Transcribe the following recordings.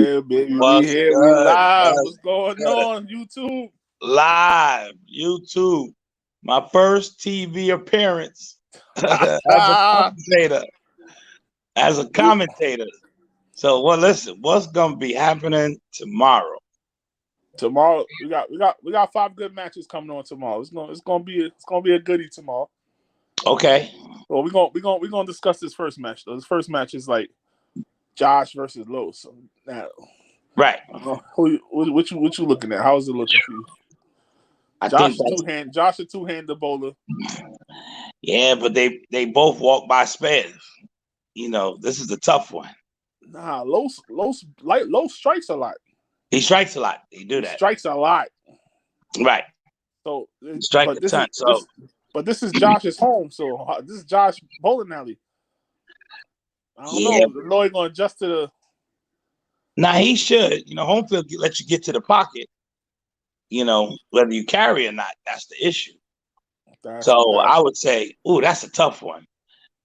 Yeah, baby, we What's here, we good? live. What's What's going good? on, YouTube? Live YouTube. My first TV appearance as a commentator. As a We- commentator. So, well, listen. What's gonna be happening tomorrow? Tomorrow, we got 5 good matches coming on tomorrow. It's gonna be a goodie tomorrow. Okay. Well, we're gonna discuss this first match though. This first match is like Josh versus Los. So now, Right. what you looking at? How is it looking for you? I Josh think a two-handed bowler. yeah, but they both walk by spares. You know, this is a tough one. Nah, Los strikes a lot. He strikes a lot. He do He that. strikes a lot. Right. So, Strike but a this ton. is this is Josh's home. So this is Josh bowling alley. I don't know. Lloyd gonna adjust to the. Now he should. You know, home field let you get to the pocket. You know, whether you carry or not, that's the issue. So I would say, ooh, that's a tough one.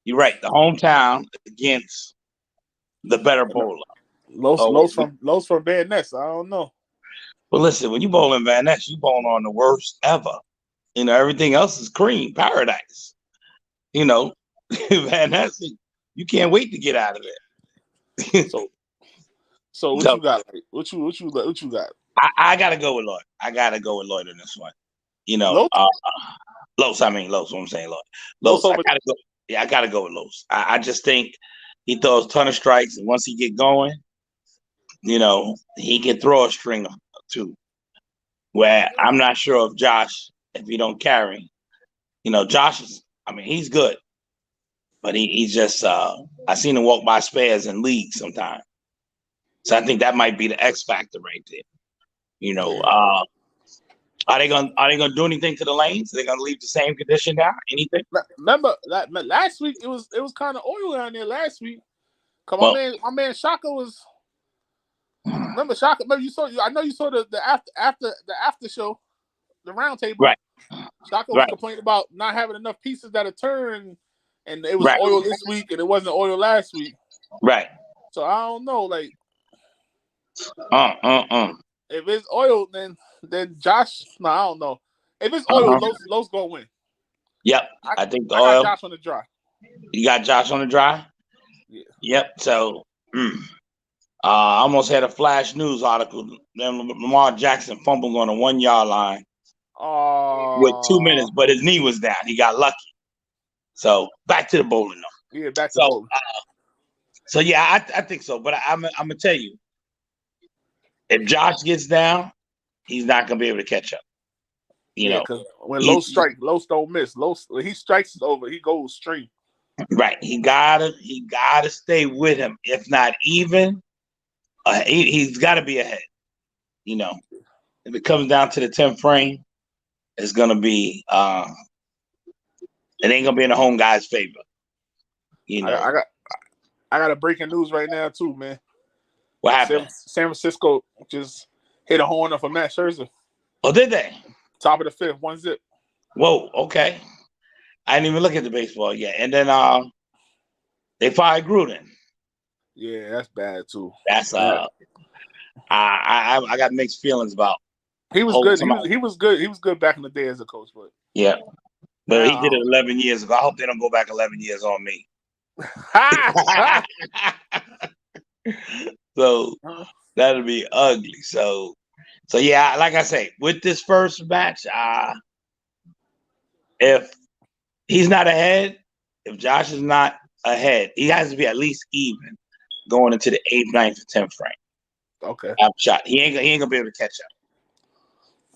You're right. The hometown against the better bowler. Los from Van Ness. I don't know. But listen, when you bowl in Van Ness, you bowling on the worst ever. You know, everything else is cream, paradise. You know, Van Ness, you can't wait to get out of there. So what you got? What you got? I gotta go with Lloyd. I gotta go with Lloyd in this one. You know, Los. I mean Los. What I'm saying, Lloyd. Los. I gotta go. Yeah, I gotta go with Los. I just think he throws a ton of strikes, and once he get going, you know, he can throw a string too. Where I'm not sure if Josh, if he don't carry, you know, Josh is. I mean, he's good, but he's just. I seen him walk by spares in leagues sometimes, so I think that might be the X factor right there. You know, are they gonna do anything to the lanes? Are they gonna leave the same condition down? Anything? Remember last week it was kind of oil down there last week. Cause my man Shaka was. Remember Shaka? Remember you saw? I know you saw the after show, the round table. Right. Shaka was complaining about not having enough pieces that are turned, and it was oil this week, and it wasn't oil last week. Right. So I don't know, like. If it's oil, then Josh. No, I don't know. If it's oil, Los gonna win. Yep, I think the I oil. got Josh on the dry. You got Josh on the dry. Yeah. Yep. So, I almost had a flash news article. Then Lamar Jackson fumbled on the 1 yard line with 2 minutes, but his knee was down. He got lucky. So back to the bowling though. Yeah, back to the bowling. So yeah, I think so. But I'm gonna tell you, if Josh gets down, he's not gonna be able to catch up. You know, because when Los strikes, Los don't miss. Los, when he strikes over, he goes straight. Right, he gotta stay with him. If not even, he's got to be ahead. You know, if it comes down to the 10th frame, it's gonna be it ain't gonna be in the home guy's favor. You know, I got a breaking news right now too, man. What happened? San Francisco just hit a horn off of Matt Scherzer. Oh, did they? Top of the 5th, 1-0. Whoa, okay. I didn't even look at the baseball yet. And then they fired Gruden. Yeah, that's bad too. That's I got mixed feelings about. He was good. He was good. He was good back in the day as a coach, but yeah, but he did it 11 years ago. I hope they don't go back 11 years on me. So that'll be ugly. So yeah, like I say, with this first match, if he's not ahead, if Josh is not ahead, he has to be at least even going into the 8th, 9th, or 10th frame. Okay. Shot. He ain't gonna be able to catch up.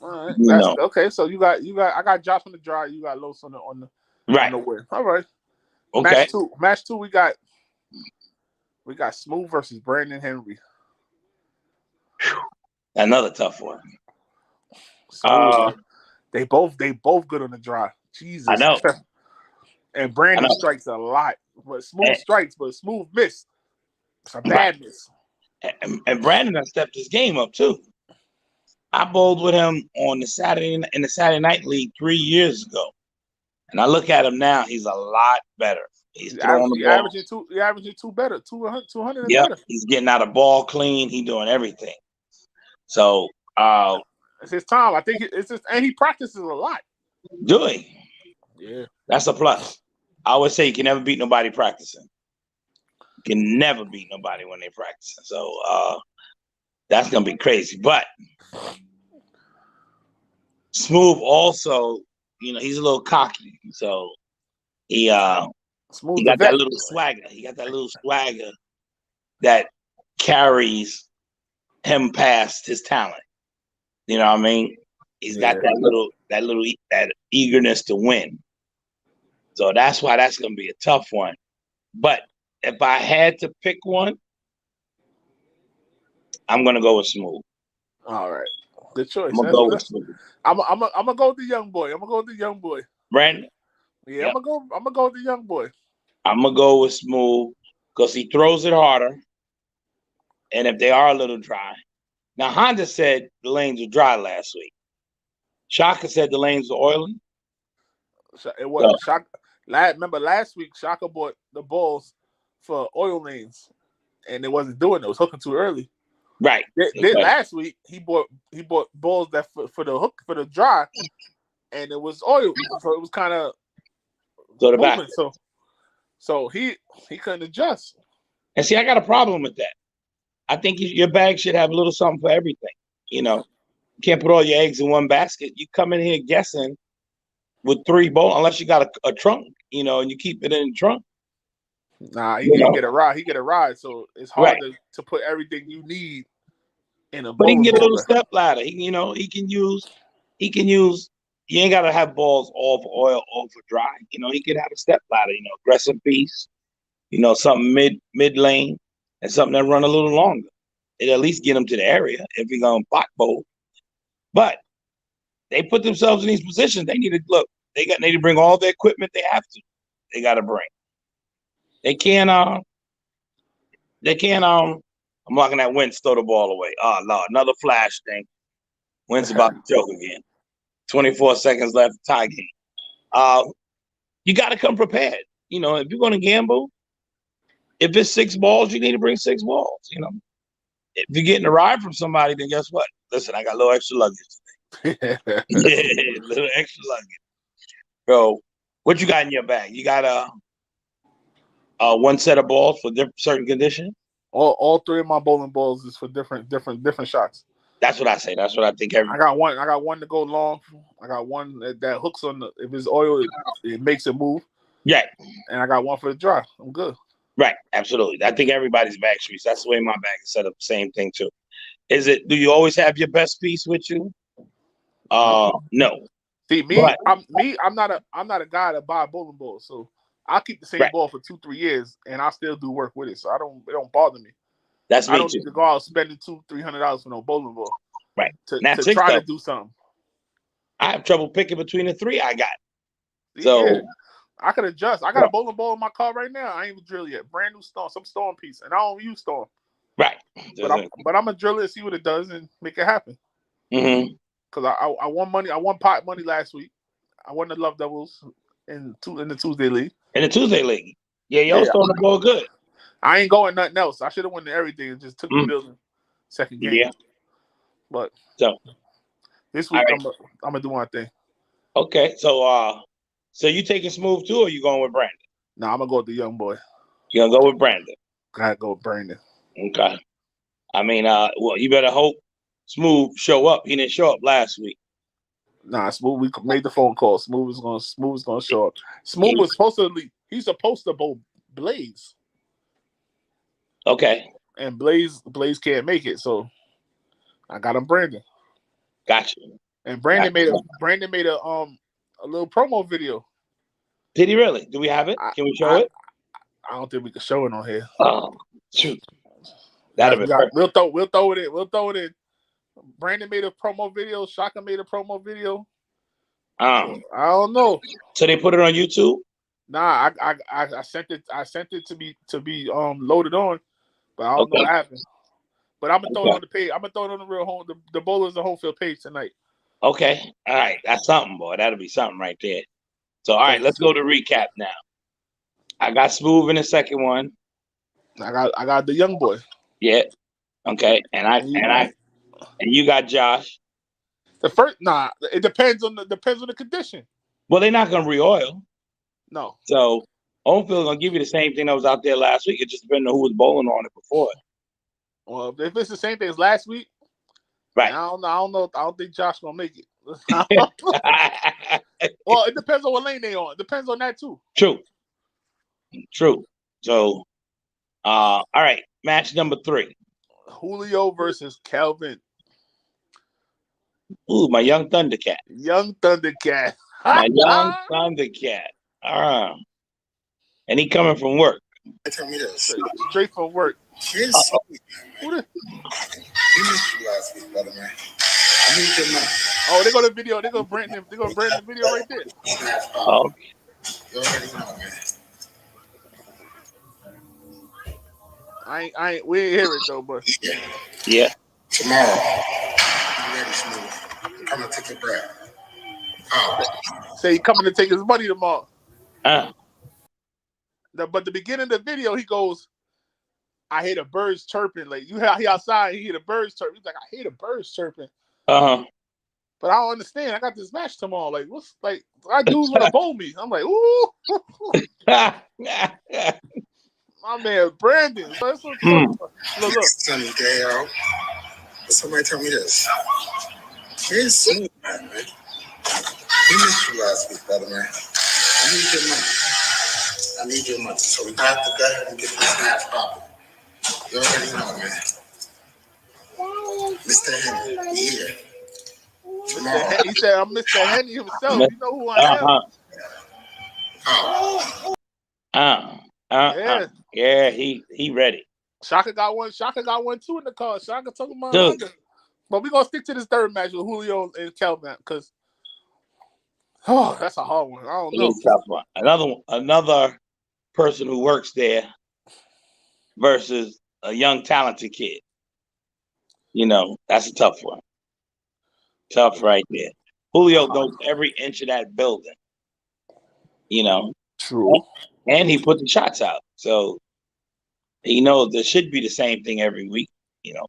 All right. Okay. So you got I got Josh on the dry. You got Los on the right. On the win. All right. Okay. Match two. We got Smooth versus Brandon Henry. Another tough one. They both good on the dry. Jesus. I know. And Brandon strikes a lot, but Smooth strikes, but Smooth missed. It's a bad miss. And Brandon has stepped his game up too. I bowled with him in the Saturday Night League 3 years ago, and I look at him now. He's a lot better. He's throwing the ball. Averaging 200 and Yep, better. he's getting out of ball clean. He's doing everything. So it's his time. I think it's just, and he practices a lot. Doing. Yeah, that's a plus. I always say you can never beat nobody practicing. You can never beat nobody when they're practicing. So that's gonna be crazy. But Smooth also, he's a little cocky. So he got that little swagger. He got that little swagger that carries him past his talent. You know what I mean? He's got that eagerness to win. So that's why that's gonna be a tough one. But if I had to pick one, I'm gonna go with Smooth. All right, good choice. I'm gonna go with Smooth. I'm gonna go with the young boy. Brandon. Yeah, yep. I'm gonna go with the young boy. I'm gonna go with Smooth because he throws it harder, and if they are a little dry. Now Honda said the lanes were dry last week. Shaka said the lanes were oily. It was Shaka. Remember last week, Shaka bought the balls for oil lanes, and it wasn't doing it. It was hooking too early. Right. Then last week he bought balls that for the hook for the dry, and it was oil, so it was kind of moving. So he couldn't adjust. And see, I got a problem with that. I think your bag should have a little something for everything. You can't put all your eggs in one basket. You come in here guessing with 3 balls, unless you got a trunk, and you keep it in the trunk. Nah, he can get a ride. He get a ride, so it's hard to put everything you need in a. But he can get a little step ladder. He can use. You ain't gotta have balls all for oil, all for dry. He could have a step ladder. Aggressive piece. Something mid lane and something that run a little longer. It at least get him to the area if he's gonna pot bowl. But they put themselves in these positions. They need to look. They need to bring all the equipment they have to. They got to bring. They can't. I'm locking that Wentz throw the ball away. Oh Lord, another flash thing. Wentz about to choke again. 24 seconds left, tie game. You got to come prepared. If you're going to gamble, if it's 6 balls, you need to bring 6 balls. If you're getting a ride from somebody, then guess what? Listen, I got a little extra luggage today. Little extra luggage. So, what you got in your bag? You got one set of balls for certain conditions? All 3 of my bowling balls is for different shots. That's what I say. That's what I think. I got one to go long. I got one that hooks on if it's oil, it makes it move. Yeah. And I got one for the dry. I'm good. Right. Absolutely. I think everybody's bag should be. That's the way my bag is set up. Same thing too. Do you always have your best piece with you? No. See, I'm not a guy to buy bowling balls, so I'll keep the same ball for 2-3 years, and I'll still do work with it. So it don't bother me. That's me I don't too. need to go out spending $200-$300 for no bowling ball. Right. To try to do something. I have trouble picking between the 3 I got. So I could adjust. I got a bowling ball in my car right now. I ain't even drill yet. Brand new Storm, some Storm piece, and I don't use Storm. Right. But I'm gonna drill it and see what it does and make it happen. Mm-hmm. Because I won money. I won pot money last week. I won the Love Devils in the Tuesday League. In the Tuesday League. Yeah, y'all throwing the ball good. I ain't going nothing else. I should have won everything and just took the building second game. Yeah. But this week I'm gonna do my thing. Okay. So you taking Smooth too, or you going with Brandon? No, I'm gonna go with the young boy. You're gonna go with Brandon. Gotta go with Brandon. Okay. I mean, well, you better hope Smooth show up. He didn't show up last week. Nah, Smooth. We made the phone call. Smooth is gonna show up. Smooth was supposed to leave. He's supposed to bowl Blaze. Okay. And Blaze can't make it, so I got him Brandon. Gotcha. And Brandon made a little promo video. Did he really? Do we have it? Can we show it? I don't think we can show it on here. Oh, shoot. We'll throw it in. Brandon made a promo video. Shaka made a promo video. I don't know. So they put it on YouTube? Nah, I sent it to be loaded on, but I don't know what happened. But I'm gonna throw it on the page. I'm gonna throw it on the real home the Bowlers and Home Field page tonight. Okay. All right. That's something, boy. That'll be something right there. So all right, let's go to recap now. I got Smooth in the second one. I got the young boy. Yeah. Okay. And you got Josh. The first, it depends on the condition. Well, they're not gonna re-oil. No. So Homefield gonna give you the same thing that was out there last week. It just depends on who was bowling on it before. Well, if it's the same thing as last week, right? I don't know. I don't think Josh gonna make it. Well, it depends on what lane they on. It depends on that too. True. So, all right. Match number 3. Julio versus Kelvin. Ooh, my young Thundercat. Young Thundercat. My young Thundercat. And he coming from work. Tell me this. Straight from work. Here's sweet, man. He missed you last week, brother, man. I need your money. Oh, they go to video. They go brand him. They go brand the video right there. Oh. You already know, man. I ain't. We ain't hear it though, but yeah. Tomorrow, you ready, Smooth? I'm gonna take a breath. Oh. Say he coming to take his money tomorrow. But the beginning of the video, he goes, "I hear the birds chirping." Like he outside, he hear the birds chirping. He's like, "I hear the birds chirping." But I don't understand. I got this match tomorrow. Like, what's like? I dudes want to bowl me. I'm like, ooh. My man Brandon. Look. Sunny day out. Somebody tell me this. Here's Smooth, man. He missed you last week, brother, man. I need your money. So we have to go ahead and get this match popping. You already know, man. Mr. Henry, here. Tomorrow. He said, "I'm Mr. Henry himself. You know who I am." Yeah, he ready. Shaka got one too in the car. Shaka talking about but we're gonna stick to this third match with Julio and Kelvin because that's a hard one. I don't know. It's a tough one. Another person who works there versus a young talented kid. You know, that's a tough one. Tough right there. Julio knows every inch of that building. You know. True. And he put the shots out. So he knows there should be the same thing every week, you know.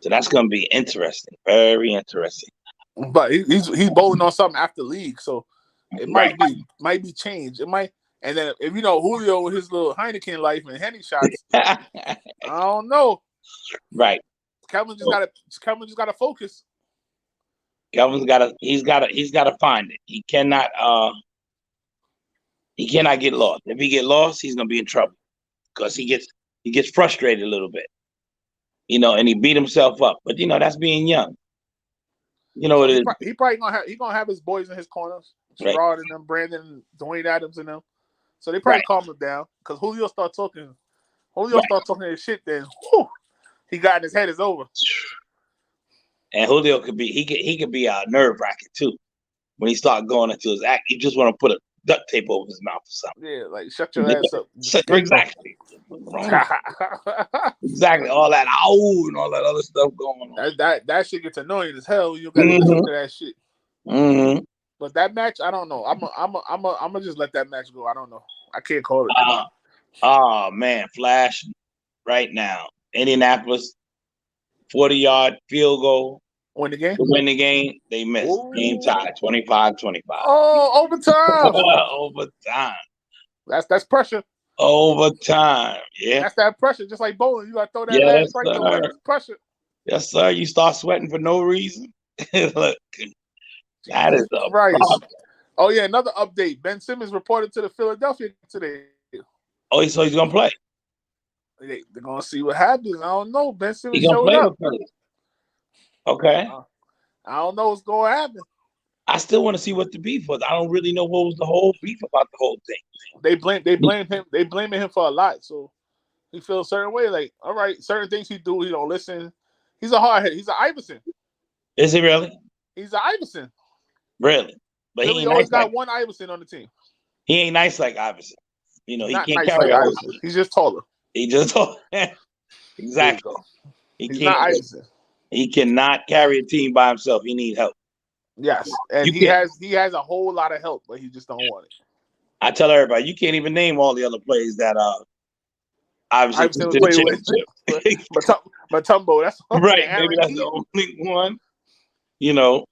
So that's gonna be interesting. Very interesting. But he's bowling on something after league, so it might be changed. It might, and then if you know Julio with his little Heineken life and Henny shots, I don't know. Right. Kelvin just gotta focus. Kelvin's he's gotta find it. He cannot get lost. If he get lost, he's gonna be in trouble because he gets frustrated a little bit, you know, and he beat himself up. But you know that's being young. You know what it is. He probably gonna have his boys in his corners, Gerard and them, Brandon, Dwayne Adams and them. So they probably calm him down because Julio start talking his shit. Then he got in his head. It's over. And Julio could be a nerve wracking too when he start going into his act. You just want to put a duct tape over his mouth or something. Yeah, like shut your ass up. Exactly. Exactly. All that and all that other stuff going on. That shit gets annoying as hell. You gotta listen to that shit. Mm-hmm. But that match, I don't know. I'm gonna just let that match go. I don't know. I can't call it. Oh man, flash right now. Indianapolis 40-yard field goal. Win the game? To win the game, they missed. Ooh. Game tied, 25-25. Oh, overtime. Overtime. That's pressure. Overtime. Yeah. That's that pressure. Just like bowling. You gotta throw that last strike away. That's pressure. Yes, sir. You start sweating for no reason. Look, that is a right. problem. Oh yeah, another update. Ben Simmons reported to the Philadelphia today. Oh, so he's gonna play. They're gonna see what happens. I don't know. Ben Simmons showed up. Okay. I don't know what's going to happen. I still want to see what the beef was. I don't really know what was the whole beef about the whole thing. They blame him. They blaming him for a lot. So he feels a certain way. Like, all right, certain things he do, he don't listen. He's a hardhead. He's an Iverson. Is he really? He's an Iverson. Really? But he always got one Iverson on the team. He ain't nice like Iverson. You know, he can't nice carry like Iverson. He's just taller. Exactly. He's not Iverson. He cannot carry a team by himself. He needs help. Yes, and he has a whole lot of help, but he just don't want it. I tell everybody, you can't even name all the other players that obviously Iverson to was the playing with. championship. Matumbo, that's Right, Aaron maybe that's Heat. the only one. You know,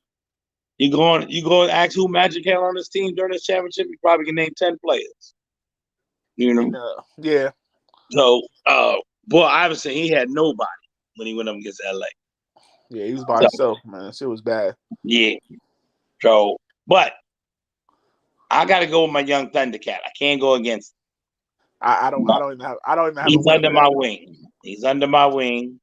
you go and ask who Magic had on his team during this championship, you probably can name 10 players. You know? Yeah. So, boy, Iverson, he had nobody when he went up against LA. Yeah, he was by himself, man. Shit was bad. Yeah. So, but I got to go with my young Thundercat. I can't go against him. I don't even have He's a win under my wing. He's under my wing.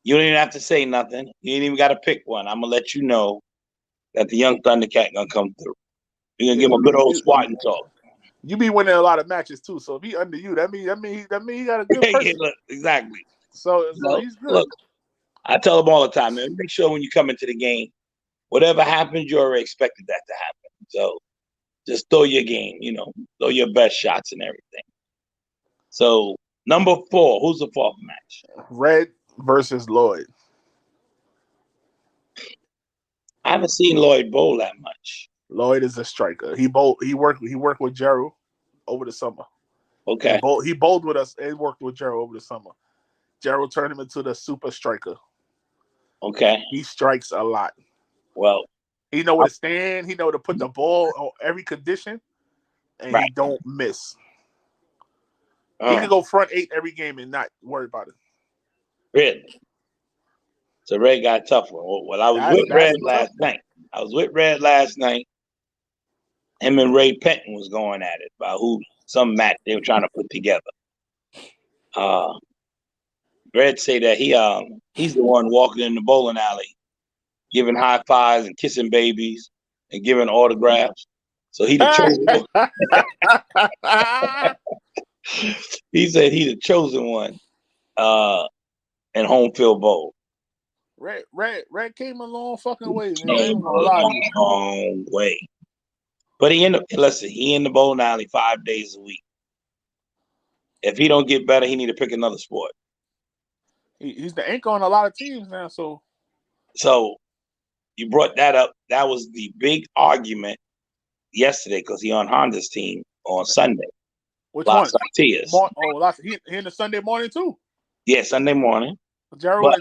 You don't even have to say nothing. You ain't even got to pick one. I'm gonna let you know that the young Thundercat gonna come through. You're gonna give him a good old Spartan talk. You be winning a lot of matches too, so if he under you, that mean he got a good person. Yeah, look, exactly. So he's good. Look, I tell him all the time, man, make sure when you come into the game, whatever happens, you already expected that to happen. So just throw your game, throw your best shots and everything. So number 4, who's the 4th match? Red versus Lloyd. I haven't seen Lloyd bowl that much. Lloyd is a striker. He worked with Gerald over the summer. Okay. He bowled with us and worked with Gerald over the summer. Gerald turned him into the super striker. Okay. He strikes a lot. Well, he know where to stand. He know to put the ball on every condition, and he don't miss. He can go front 8 every game and not worry about it. Really? So Red got a tough one. Well, I was with Red last night. Him and Ray Penton was going at it about some match they were trying to put together. Red say that he's the one walking in the bowling alley, giving high fives and kissing babies and giving autographs. So he the chosen one. He said he the chosen one in home field bowl. Red came a long fucking way, man. Came a long way. But he in the bowling alley 5 days a week. If he don't get better, he need to pick another sport. He's the anchor on a lot of teams now. So you brought that up. That was the big argument yesterday because he on Honda's team on Sunday. Which one? He in the Sunday morning too. Yeah, Sunday morning. Gerald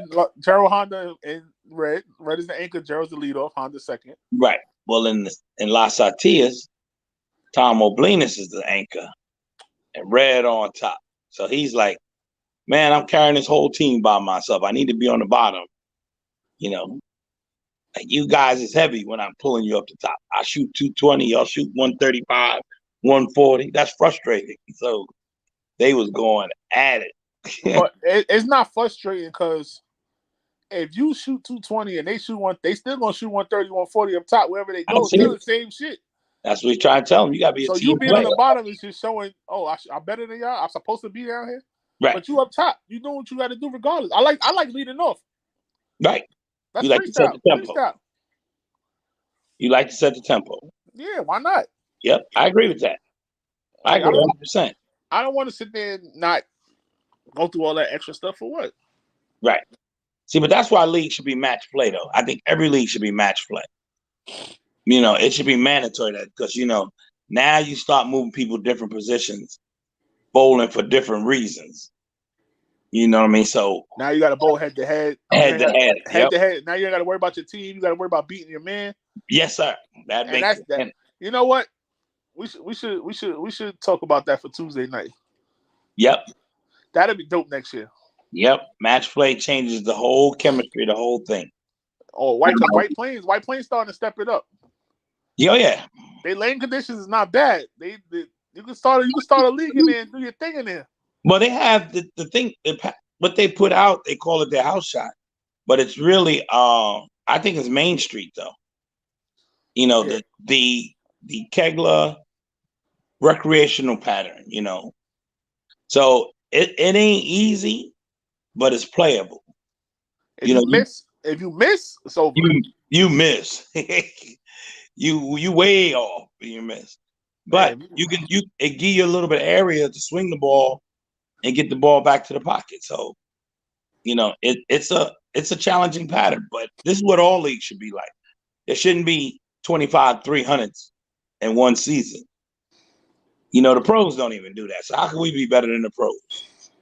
Honda and Red. Red is the anchor. Gerald's the leadoff. Honda second. Right. Well, in Las Artias, Tom O'Blinis is the anchor, and Red on top. So he's like, man, I'm carrying this whole team by myself. I need to be on the bottom. Like you guys is heavy when I'm pulling you up the top. I shoot 220, y'all shoot 135, 140. That's frustrating. So they was going at it. But it's not frustrating because if you shoot 220 and they shoot they still gonna shoot 130, 140 up top wherever they go. It's still the same shit. That's what he's trying to tell them. You gotta be a team you being player. on the bottom is just showing, I'm better than y'all. I'm supposed to be down here. Right. But you up top. You know what you got to do regardless. I like leading off. Right. That's you like to set the tempo. Freestyle. You like to set the tempo. Yeah, why not? Yep, I agree with that. I agree 100%. I don't want to sit there and not go through all that extra stuff for what? Right. See, but that's why league should be match play, though. I think every league should be match play. It should be mandatory that because, now you start moving people different positions, bowling for different reasons. You know what I mean? So now you got to bowl head to head. Head to head. Now you got to worry about your team. You got to worry about beating your man. Yes, sir. That makes sense. You know what? We should talk about that for Tuesday night. Yep. That'll be dope next year. Yep. Match play changes the whole chemistry, the whole thing. Oh, White Plains starting to step it up. Yeah. Their lane conditions is not bad. You can start a league in there and do your thing in there. Well, they have the thing. What they put out, they call it their house shot, but it's really I think it's Main Street though. The Kegler recreational pattern. So it ain't easy, but it's playable. If you miss, it's over. You miss. you way off. You miss. But it give you a little bit of area to swing the ball and get the ball back to the pocket. So, it's a challenging pattern, but this is what all leagues should be like. There shouldn't be 25 300s in one season. The pros don't even do that. So how can we be better than the pros?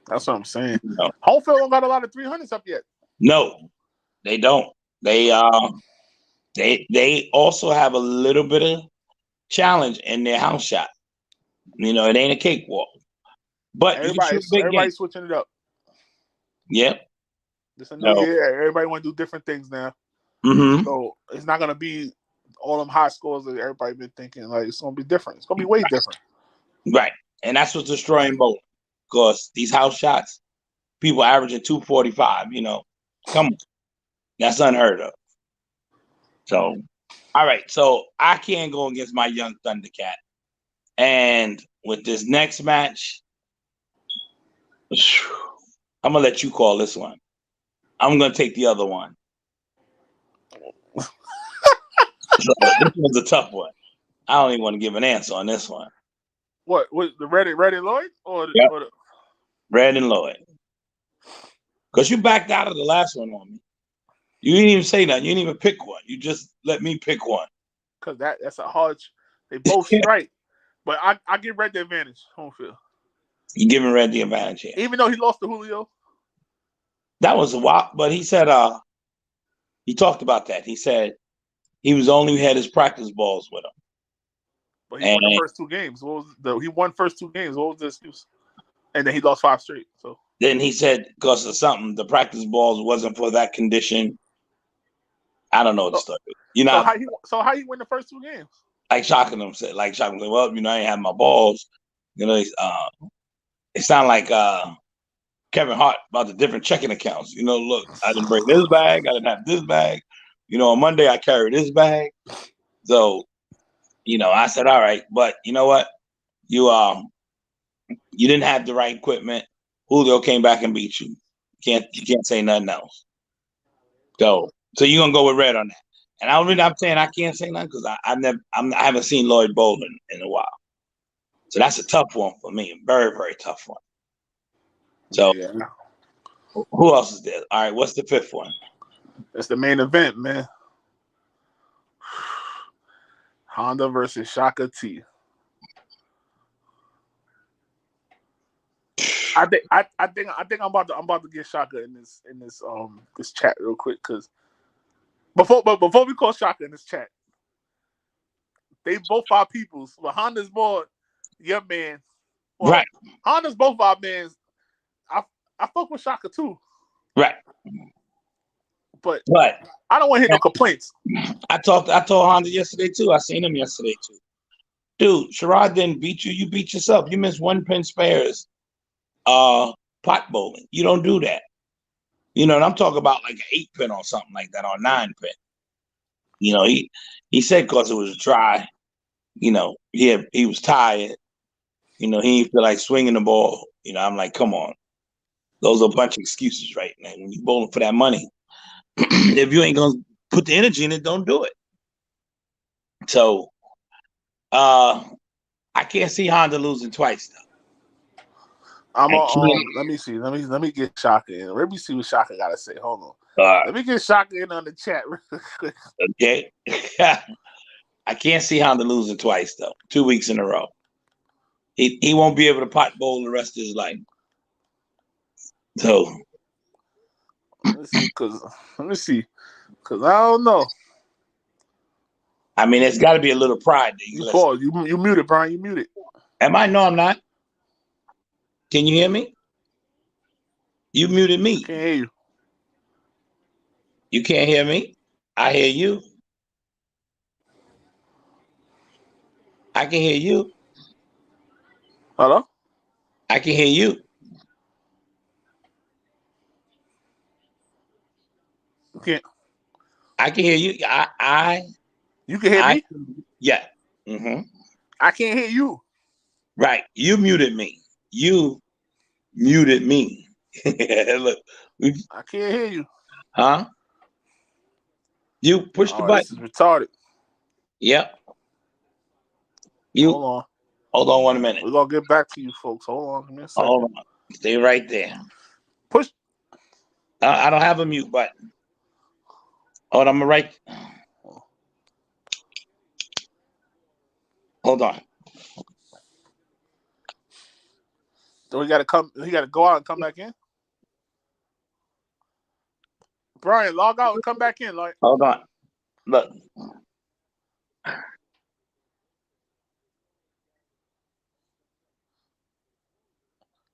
That's what I'm saying. Homefield don't got a lot of 300s up yet. No, they don't. They also have a little bit of challenge in their house shot. It ain't a cakewalk. But everybody's switching it up. Yep. It's a new year. Everybody want to do different things now. Mm-hmm. So it's not gonna be all them high scores that everybody been thinking. Like, it's gonna be different. It's gonna be way different. Right. And that's what's destroying bowling. Because these house shots, people averaging 245, come on. That's unheard of. So, all right. So I can't go against my young Thundercat. And with this next match, I'm going to let you call this one. I'm going to take the other one. So this one's a tough one. I don't even want to give an answer on this one. What the Red and Lloyd? Or the Red and Lloyd. Because you backed out of the last one on me. You didn't even say nothing. You didn't even pick one. You just let me pick one. Because that's a hard. They both strike. But I give Red the advantage, home field. You giving Red the advantage here. Even though he lost to Julio? That was a while. But he said, he talked about that. He said he had his practice balls with him. But he won the first two games. He won first two games. What was the excuse? And then he lost 5 straight. So then he said, because of something, the practice balls wasn't for that condition. I don't know the story. So how he win the first 2 games? Like Shocking them said, well, I ain't have my balls. It sounded like Kevin Hart about the different checking accounts. Look, I didn't bring this bag. I didn't have this bag. On Monday I carried this bag. So, I said, all right, but you know what? You didn't have the right equipment. Julio came back and beat you. You can't say nothing else. So you're gonna go with Red on that. And I'm saying I can't say nothing because I haven't seen Lloyd bowl in a while. So that's a tough one for me. Very, very tough one. So who else is there? All right, what's the 5th one? That's the main event, man. Honda versus Shaka T. I think I'm about to get Shaka in this chat real quick, because before we call Shaka in this chat, they both our peoples. But Honda's more your man. Well, right. Honda's both our mans. I fuck with Shaka too. Right. But I don't want to hear no complaints. I told Honda yesterday too. I seen him yesterday too. Dude, Sherrod didn't beat you. You beat yourself. You missed 1 pin spares. Pot bowling. You don't do that. And I'm talking about like an 8 pin or something like that, or 9 pin. He said because it was dry. He was tired. He didn't feel like swinging the ball. I'm like, come on. Those are a bunch of excuses right now. When you're bowling for that money, if you ain't gonna put the energy in it, don't do it. So, I can't see Honda losing twice though. Let me see. Let me get Shaka in. Let me see what Shaka got to say. Hold on. Let me get Shaka in on the chat real quick. Okay. I can't see Honda losing twice though. 2 weeks in a row. He won't be able to pot bowl the rest of his life. So let me see, cause I don't know. I mean, it's got to be a little pride. You muted, Brian. You muted. Am I? No, I'm not. Can you hear me? You muted me. Can't hear you. You can't hear me? I hear you. I can hear you. Hello? I can hear you. I can hear you. You can hear me? Yeah. Mm-hmm. I can't hear you. Right. You muted me. You muted me. Look. I can't hear you. Huh? You push the button. This is retarded. Yep. Hold on 1 minute. We're going to get back to you, folks. Hold on. Give me a second. Hold on. Stay right there. Push. I don't have a mute button. Hold on. I'm right. Hold on. So he got to come. He got to go out and come back in. Brian, log out and come back in. Like, hold on. Look.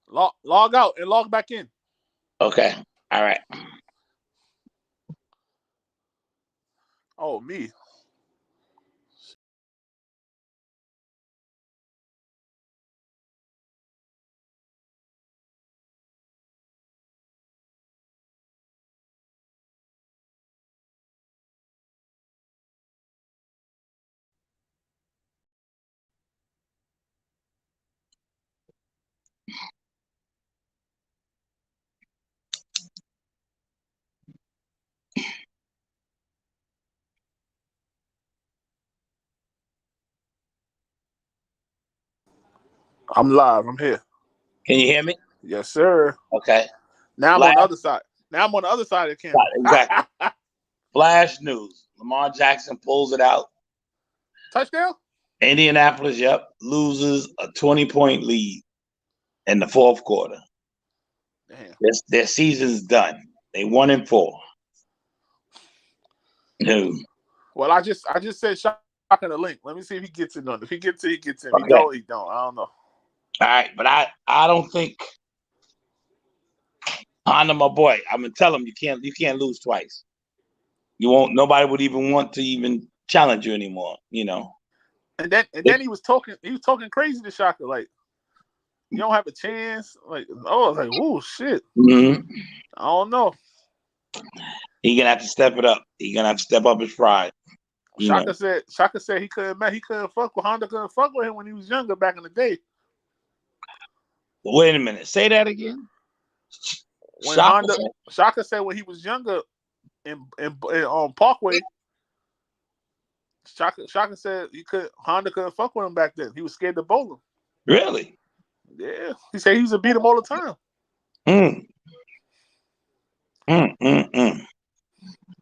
Log out and log back in. Okay. All right. Oh, me. I'm live. I'm here. Can you hear me? Yes, sir. Okay. Now I'm on the other side. Now I'm on the other side of the camera. Exactly. Flash news. Lamar Jackson pulls it out. Touchdown? Indianapolis, yep, loses a 20-point lead in the fourth quarter. Damn. Their season's done. They 1-4. No. Well, I just said Shaka the link. Let me see if he gets it on. If he gets it, he gets it. If Okay. he don't, he don't. I don't know. All right, but I don't think Honda, my boy, I'm gonna tell him you can't lose twice. You won't. Nobody would even want to even challenge you anymore. You know. And then he was talking crazy to Shaka, like, you don't have a chance. Like, oh, I was like, oh shit. Mm-hmm. I don't know. He's gonna have to step it up. He's gonna have to step up his pride. Shaka said he couldn't fuck with Honda, couldn't fuck with him when he was younger back in the day. Wait a minute. Say that again. When Shaka said when he was younger in Parkway, Shaka said Honda couldn't fuck with him back then. He was scared to bowl him. Really? Yeah. He said he used to beat him all the time.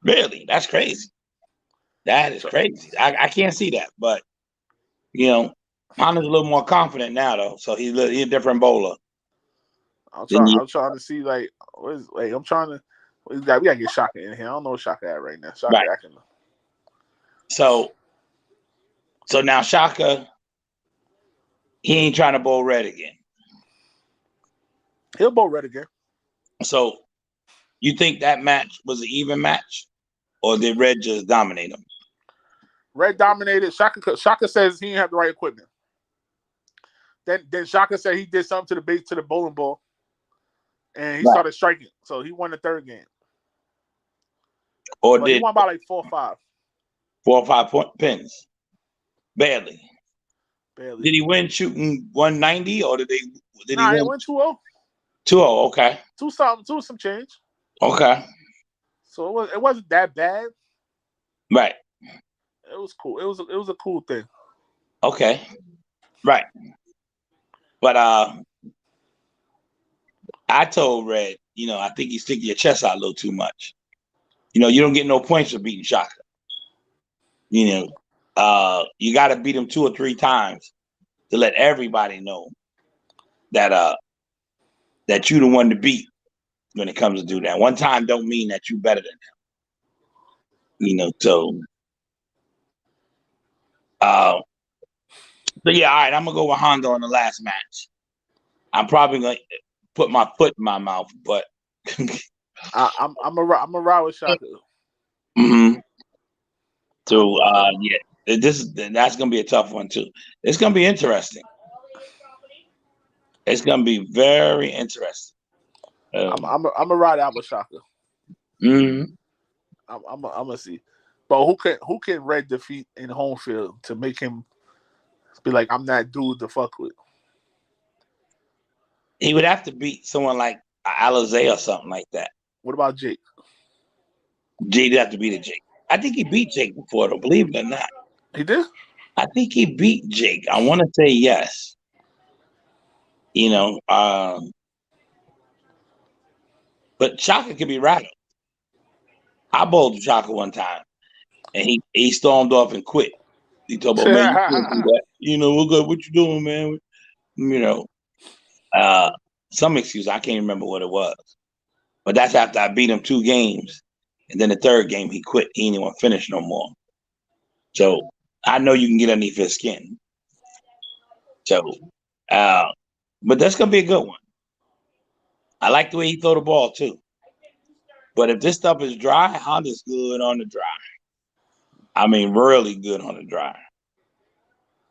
Really? That's crazy. That is crazy. I can't see that, but you know, Honda's a little more confident now though, so he's a different bowler. I'm trying to see we gotta get Shaka in here. I don't know what Shaka at right now. Shaka right. acting. So now Shaka, he ain't trying to bowl red again. He'll bowl red again. So you think that match was an even match, or did red just dominate him? Red dominated. Shaka says he didn't have the right equipment. Then Shaka said he did something to the base to the bowling ball, and he started striking. So he won the third game. He won by like 4 or 5. 4 or 5 point pins. Barely. Did he win shooting 190 or did he win? He went 2-0. 2-0, okay. 2 some change. Okay. So it wasn't that bad. Right. It was cool. It was a cool thing. Okay. Right. But I told Red, I think you stick your chest out a little too much. You don't get no points for beating Shaka. You got to beat him 2 or 3 times to let everybody know that you the one to beat when it comes to do that. One time don't mean that you better than him. So yeah, all right, I'm gonna go with Honda on the last match. I'm probably gonna put my foot in my mouth, but I'm a ride with Shaka. Mm-hmm. So yeah, that's gonna be a tough one too. It's gonna be interesting. It's gonna be very interesting. I'm a ride out with Shaka. Mm-hmm. I'm gonna see, but who can Red defeat in home field to make him be like, I'm that dude to fuck with? He would have to beat someone like Alizé or something like that. What about Jake? Jake would have to beat a Jake. I think he beat Jake before, though, believe it or not. He did? I think he beat Jake. I want to say yes. But Shaka could be rattled. I bowled Shaka one time, and he stormed off and quit. He told me, man, you can't do that. What you doing, man? some excuse. I can't remember what it was. But that's after I beat him 2 games. And then the 3rd game, he quit. He didn't want to finish no more. So I know you can get underneath his skin. So, but that's going to be a good one. I like the way he throw the ball, too. But if this stuff is dry, Honda's good on the dry. I mean, really good on the dry.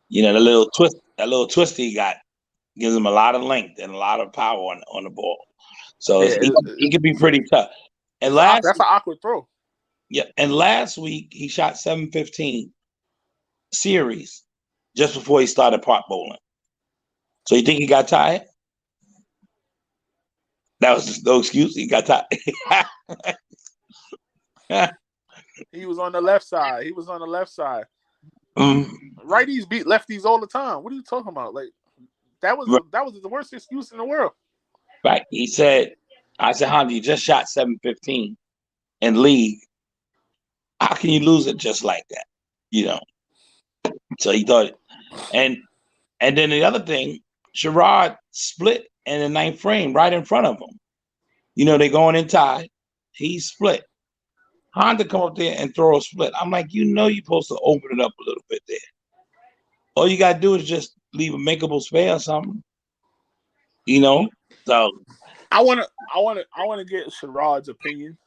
You know, that little twist he got gives him a lot of length and a lot of power on the ball. So he can be pretty tough. And that's an awkward throw. Yeah, and last week he shot 715 series just before he started pot bowling. So you think he got tired? That was just no excuse. He got tired. He was on the left side. Righties beat lefties all the time. What are you talking about? Like that was the worst excuse in the world. Right. He said, I said, Honda, you just shot 715 in league. How can you lose it just like that? You know. So he thought, and then the other thing, Sherrod split in the 9th frame right in front of him. You know, they're going in tied. He split. Honda come up there and throw a split. I'm like, you know, you're supposed to open it up a little bit there. All you gotta do is just leave a makeable spare or something. You know. So I wanna get Sherrod's opinion.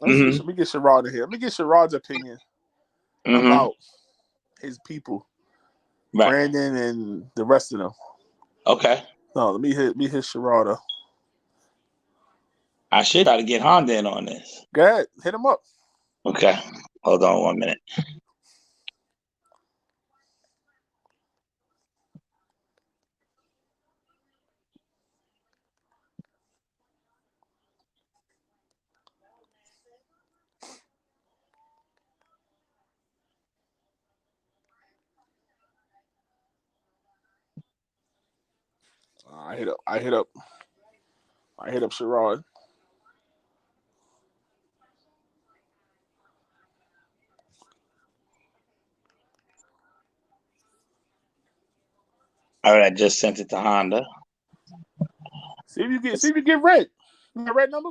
Let me get Sherrod in here. Let me get Sherrod's opinion about his people, right. Brandon and the rest of them. Okay. No, let me hit Sherrod. I should try to get Honda in on this. Go ahead, hit him up. Okay, hold on 1 minute. I hit up Sherrod. All right, I just sent it to Honda. See if you get red. You got red number?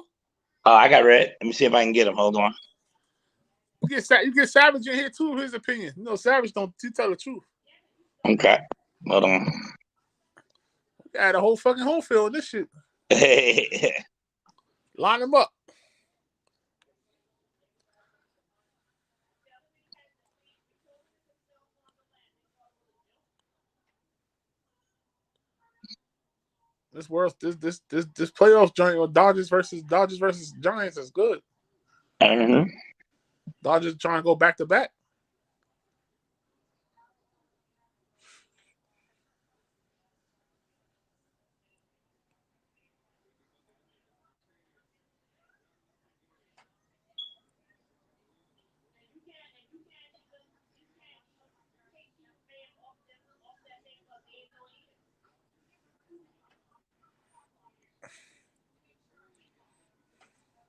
Oh, I got red. Let me see if I can get him. Hold on. You get Savage in here too. His opinion. You know, Savage don't tell the truth. Okay, hold on. Got a whole fucking home field in this shit. Line him up. This playoff joint with Dodgers versus Giants is good. Mm-hmm. Dodgers trying to go back to back.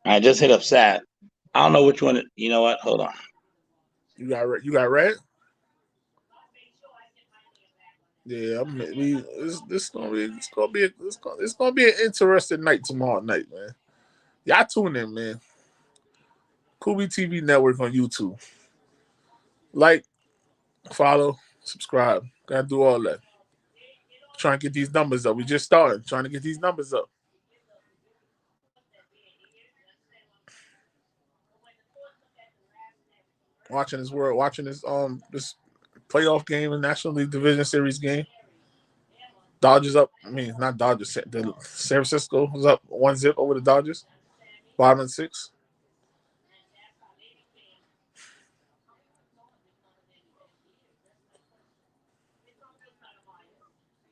I just hit up Sav. I don't know which one. You know what? Hold on. You got red? Yeah, it's gonna be an interesting night tomorrow night, man. Y'all tune in, man. CoobieTV Network on YouTube. Like, follow, subscribe. Gotta do all that. Trying to get these numbers up. We just started trying to get these numbers up. Watching this playoff game and National League Division Series game. Dodgers up. I mean, not Dodgers. The San Francisco was up 1-0 over the Dodgers. 5-6.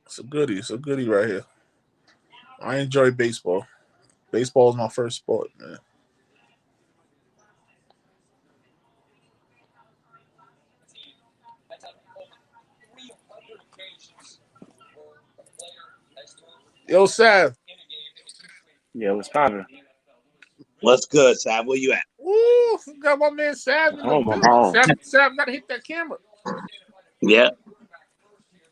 It's a goodie right here. I enjoy baseball. Baseball is my first sport, man. Yo, Sav. Yeah, what's poppin'? What's good, Sav? Where you at? Ooh, got my man Sav in the building. Sav gotta hit that camera. Yeah.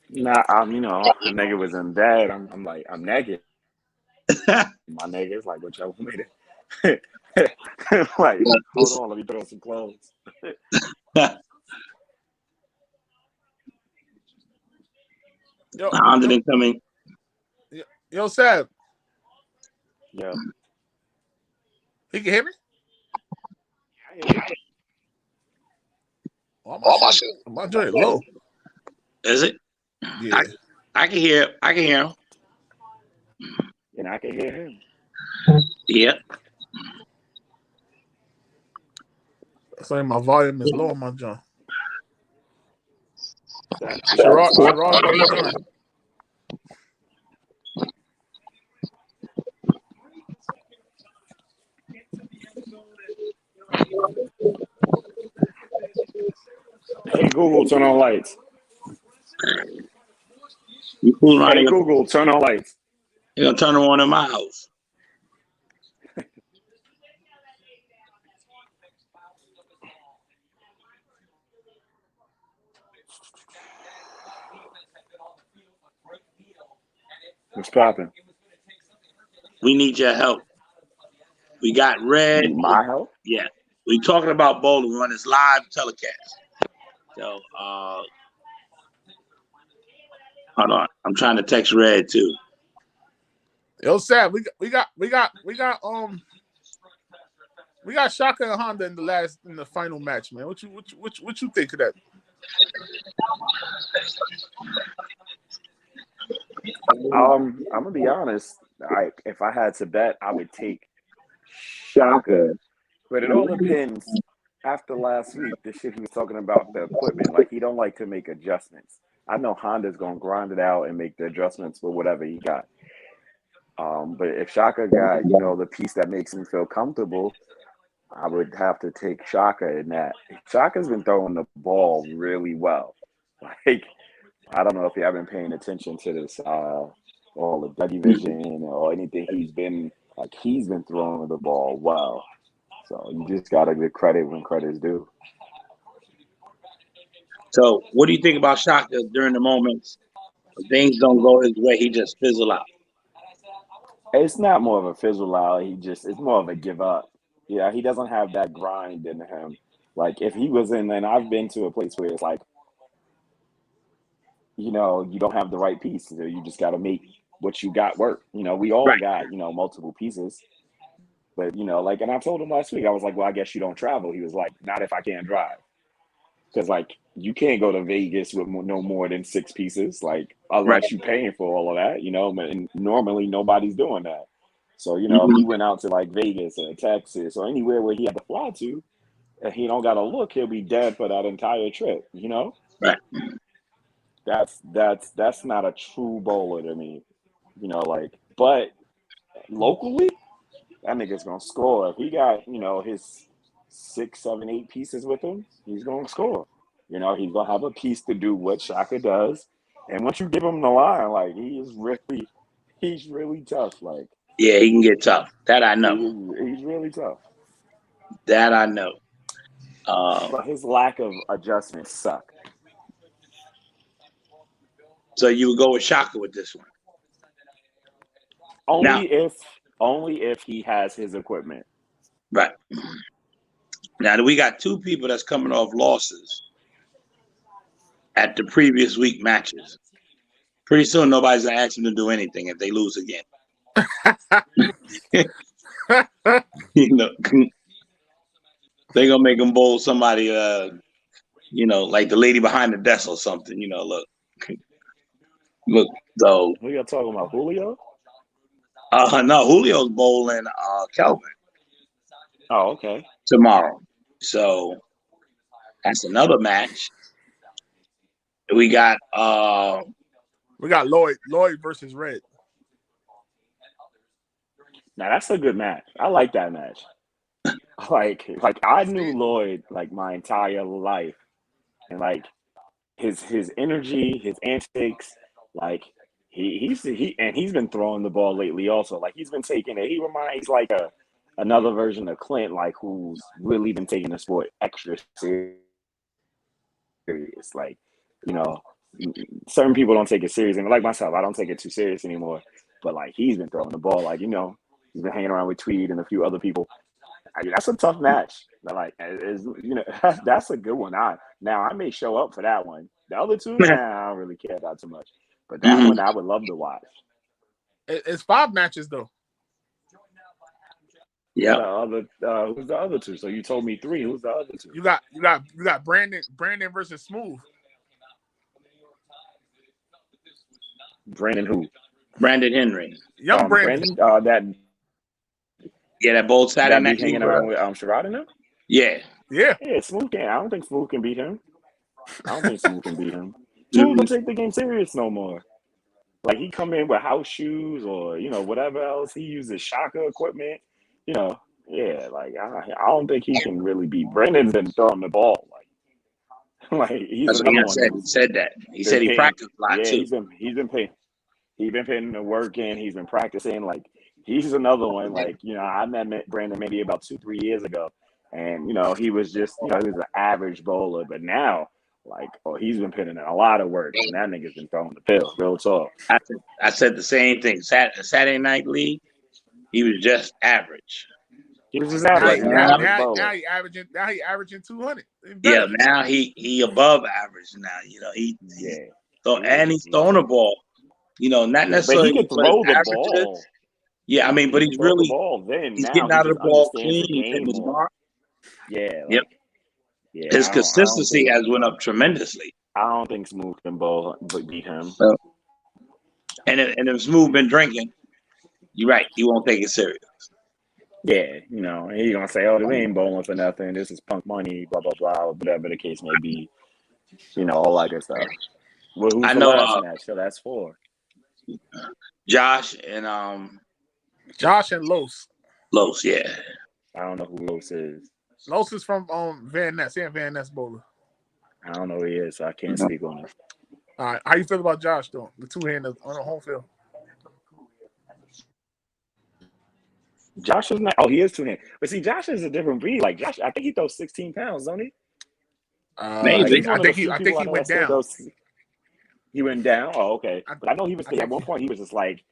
Nah, you know, a nigga was in bed. I'm naked. My nigga, it's like, what y'all want me to? Like, hold on, let me throw some clothes. Honda didn't come in. Yo, Sam. Yeah. He can hear me? My joint low. Is it? Yeah. I can hear. I can hear him. And I can hear him. Yeah. Saying my volume is low on my joint. That's Sherrod about to join. Hey Google, turn on lights. You fooling around? Hey Google, turn on lights. You're gonna turn them on in my house. What's popping? We need your help. We got Red. Need my help? Yeah. We talking about bowling. We on this live telecast. So hold on. I'm trying to text Red too. Yo, Sam, we got Shaka and Honda in the final match, man. What you think of that? I'm gonna be honest. If I had to bet, I would take Shaka, but it all depends. After last week, the shit he was talking about the equipment, like he don't like to make adjustments. I know Honda's gonna grind it out and make the adjustments for whatever he got. But if Shaka got the piece that makes him feel comfortable, I would have to take Shaka in that. Shaka's been throwing the ball really well. Like I don't know if you have been paying attention to this, all the division or anything. He's been throwing the ball well. So you just gotta give credit when credit's due. So what do you think about Shaka during the moments when things don't go his way? He just fizzle out. It's not more of a fizzle out. It's more of a give up. Yeah, he doesn't have that grind in him. Like if he was in, and I've been to a place where it's like, you don't have the right piece, so you just got to make what you got work. We all got multiple pieces, but like, and I told him last week, I was like, well, I guess you don't travel. He was like, not if I can't drive, because like you can't go to Vegas with no more than 6 pieces, like unless you're paying for all of that, and normally nobody's doing that. So if he went out to like Vegas or Texas or anywhere where he had to fly to, and he don't got to look, he'll be dead for that entire trip. Right. That's not a true bowler to me. But locally, that nigga's gonna score. If he got, his 6, 7, 8 pieces with him, he's gonna score. He's gonna have a piece to do what Shaka does. And once you give him the line, like he's really tough. Like yeah, he can get tough. That I know. He's really tough. That I know. But his lack of adjustments suck. So you would go with Shaka with this one? Only if he has his equipment. Right. Now we got 2 people that's coming off losses at the previous week matches. Pretty soon nobody's gonna ask them to do anything if they lose again. They're gonna make them bowl somebody like the lady behind the desk or something. Look, so who y'all talking about? Julio? No, Julio's bowling Kelvin. Oh, okay. Tomorrow. So that's another match. We got Lloyd versus Red. Now that's a good match. I like that match. Like I knew Lloyd like my entire life, and like his energy, his antics, like he's been throwing the ball lately also. Like he's been taking it. He reminds like another version of Clint, like who's really been taking the sport extra serious. Like certain people don't take it serious, and like myself, I don't take it too serious anymore. but like he's been throwing the ball. Like, he's been hanging around with Tweed and a few other people. I mean, that's a tough match. But like, that's a good one. I may show up for that one. The other two, I don't really care about too much. But that one, I would love to watch. It's 5 matches though. Yeah. Who's the other two? So you told me 3. Who's the other 2? You got Brandon versus Smooth. Brandon who? Brandon Henry. Young Brandon. That bold Saturday night hanging around with Sherrod and them? Yeah. Yeah. Yeah, Smooth can. I don't think Smooth can beat him. Smooth don't take the game serious no more. Like, he come in with house shoes or, whatever else. He uses Shaka equipment. Like, I don't think he can really beat. Brandon's been throwing the ball. Like he's that's what he said. He said that. He said he practiced a lot too. He's been putting the work in. He's been practicing. Like, he's another one. Like, I met Brandon maybe about 2-3 years ago. And, he was just, he was an average bowler. But now, he's been putting in a lot of work. And that nigga's been throwing the pill. Real talk. I said the same thing. Saturday Night League, he was just average. He was just average. Now he averaging 200. Yeah, now he above average now. So and he's throwing the ball. Not necessarily. But he can throw the ball. Yeah, I mean, but he's really he's getting out of the ball clean. He's hitting his mark. Yeah. Yep. Yeah, his consistency has went up tremendously. I don't think Smooth can bowl but beat him. And if Smooth been drinking, you're right. He won't take it serious. Yeah, he's gonna say, "Oh, we ain't bowling for nothing. This is punk money, blah blah blah, whatever the case may be." All that good stuff. Well, who's the last match? So that's 4. Josh and Los. Los, yeah. I don't know who Los is. Los is from Van Ness. He ain't Van Ness bowler. I don't know who he is, so I can't speak on it. All right, how you feel about Josh though? The 2-hander on the home field. Josh is not. Oh, he is 2-handed. But see, Josh is a different breed. Like Josh, I think he throws 16 pounds, don't he? Maybe. I think he went down. He went down. Oh, okay. But I know he was at one point. He was just like,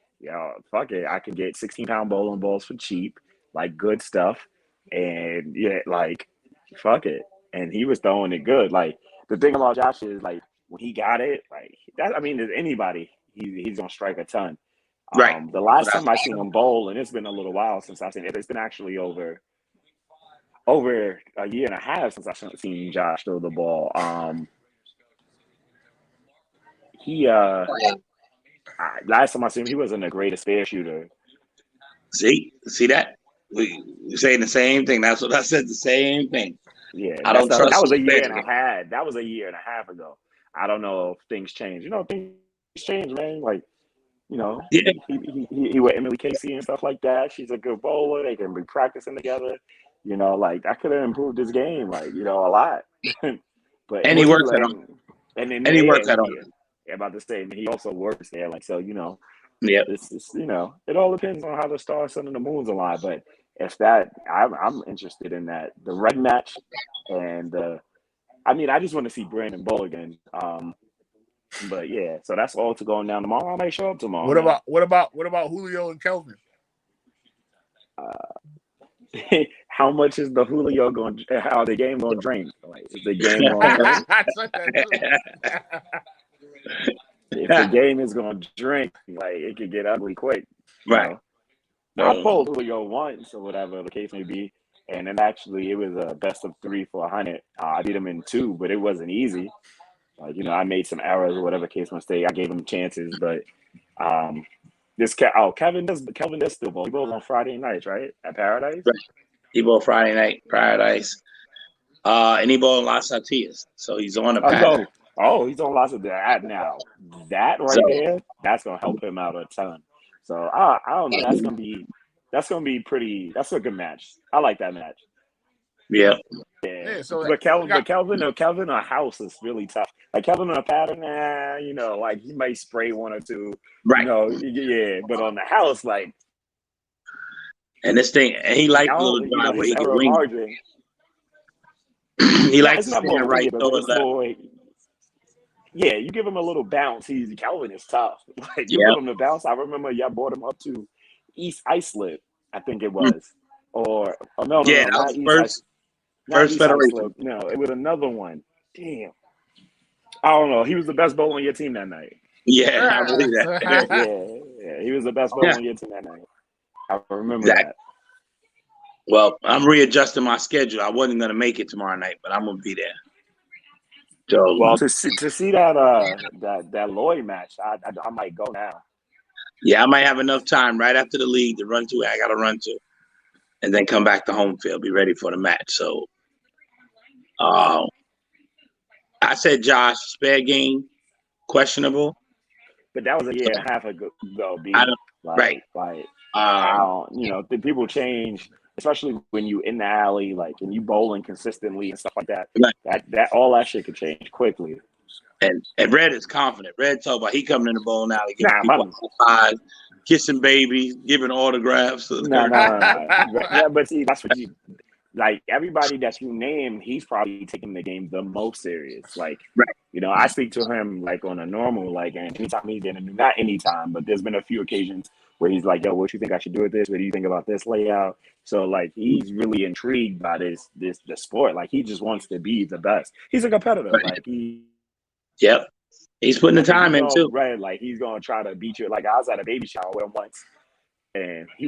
fuck it. I can get 16-pound bowling balls for cheap, like good stuff, and fuck it. And he was throwing it good. Like, the thing about Josh is, like, when he got it, like that. I mean, there's anybody, he's gonna strike a ton. Right. The last time I seen him bowl, and it's been a little while since I've seen it. It's been actually over a year and a half since I've seen Josh throw the ball. Last time I seen him, he wasn't the greatest fair shooter. See that? We saying the same thing. That's what I said. The same thing. Yeah, I don't trust. That was a year and a half. That was a year and a half ago. I don't know if things change. Things change, man. Like, yeah. He with Emily Casey and stuff like that. She's a good bowler. They can be practicing together. That could have improved his game, a lot. But and he works at home. And he works at home. Yeah, about to say, he also works there. Yeah. It's it all depends on how the stars, sun, and the moons align. But if that, I'm interested in that. The red match, and I just want to see Brandon bowl again. But yeah, so that's all to going down tomorrow. I might show up tomorrow. What about Julio and Kelvin? How much is the Julio going? How the game going to drain? Is the game going to if the game is going to drink, it could get ugly quick. Right. I pulled Julio once or whatever the case may be, and then actually it was a best of 3 for 100. I beat him in 2, but it wasn't easy. I made some errors or whatever case mistake. I gave him chances, but Kelvin does still bowl. He bowls on Friday nights, right? At Paradise? Right. He bowled Friday night, Paradise. And he bowled Las Atias. So he's on the Paradise. He's on Las Atias now. That there, that's gonna help him out a ton. So I don't know. That's gonna be pretty. That's a good match. I like that match. Yeah. Yeah. So but Kelvin on house is really tough. Like Kelvin on a pattern, he might spray 1 or 2. Right. Yeah. But on the house, and this thing, and he likes little drive where he can wing. He likes to stand right. you give him a little bounce. Calvin is tough. Like you give him the bounce. I remember y'all brought him up to East Islip, I think it was, no, that not was East first Federation. Islip. No, it was another one. Damn, I don't know. He was the best bowler on your team that night. Yeah, I believe that. yeah, he was the best bowler on your team that night. I remember that. Well, I'm readjusting my schedule. I wasn't gonna make it tomorrow night, but I'm gonna be there. So, well, to see that Lloyd match, I might go now. Yeah, I might have enough time right after the league to run to where I gotta run to, and then come back to home field, be ready for the match. So, I said Josh, spare game, questionable. But that was a year and a half ago, B. Right. The people change, especially when you in the alley, like, and you bowling consistently and stuff like that. Right. That all that shit could change quickly. And Red is confident. Red talk about he coming in the bowling alley, giving people high fives, kissing babies, giving autographs. No. Yeah, but see, that's what you like. Everybody that you name, he's probably taking the game the most serious. Like, I speak to him like on a normal, like, and anytime he's in not anytime, but there's been a few occasions where he's like, yo, what you think I should do with this? What do you think about this layout? So like, he's really intrigued by the sport. Like, he just wants to be the best. He's a competitor. Right. Like Yep. He's putting the time in too. Right. Like, he's going to try to beat you. Like, I was at a baby shower with him once, and he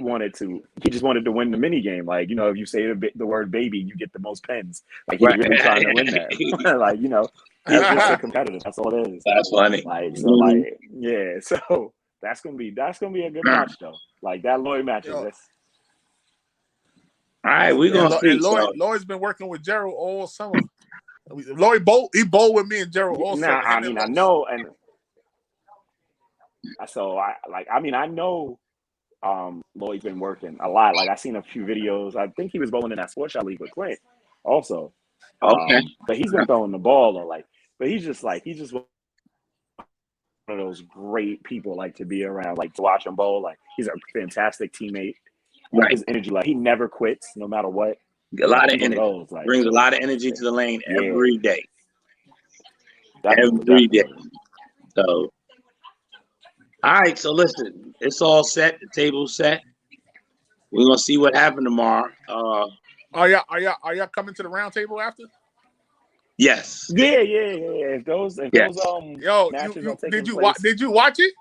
just wanted to win the mini game. Like, if you say the word baby, you get the most pens. Like, he's really trying to win that. Like, he's just a competitor. That's all it is. That's funny. Like, so like, yeah. So that's gonna be a good match though. Like, that Lloyd match is this. All right, we're gonna see. Lloyd's been working with Gerald all summer. Lloyd bowled with me and Gerald all summer. I know, and so I know Lloyd's been working a lot. Like, I've seen a few videos. I think he was bowling in that Sportz league with Clint also. Okay. But he's been throwing the ball though, but he's just one of those great people, like, to be around, like, to watch him bowl. Like, he's a fantastic teammate. Right. His energy, like, he never quits no matter what. A lot of energy. Brings a lot of energy to the lane every day. Every day. So, all right. So listen, it's all set. The table's set. We're gonna see what happened tomorrow. Are y'all coming to the round table after? Yes. Yeah. If those matches did you watch it?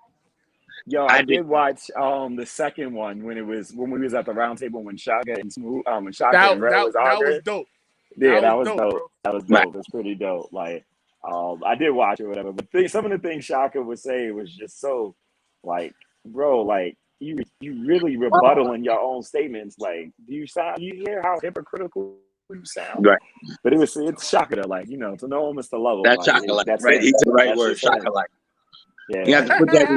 Yo, I did watch the second one when we was at the round table when Shaka and Smooth and Red was arguing. That was dope. Yeah, that was dope. That was dope. It's pretty dope. Like, I did watch it or whatever, but some of the things Shaka would say was just so, like, bro, like, you really rebuttaling your own statements. Like, you hear how hypocritical you sound? Right. But it's Shaka, like, to know him is to love him. That's like, Shaka, like, right? He's the right word, Shaka, like. Yeah. You have to put that.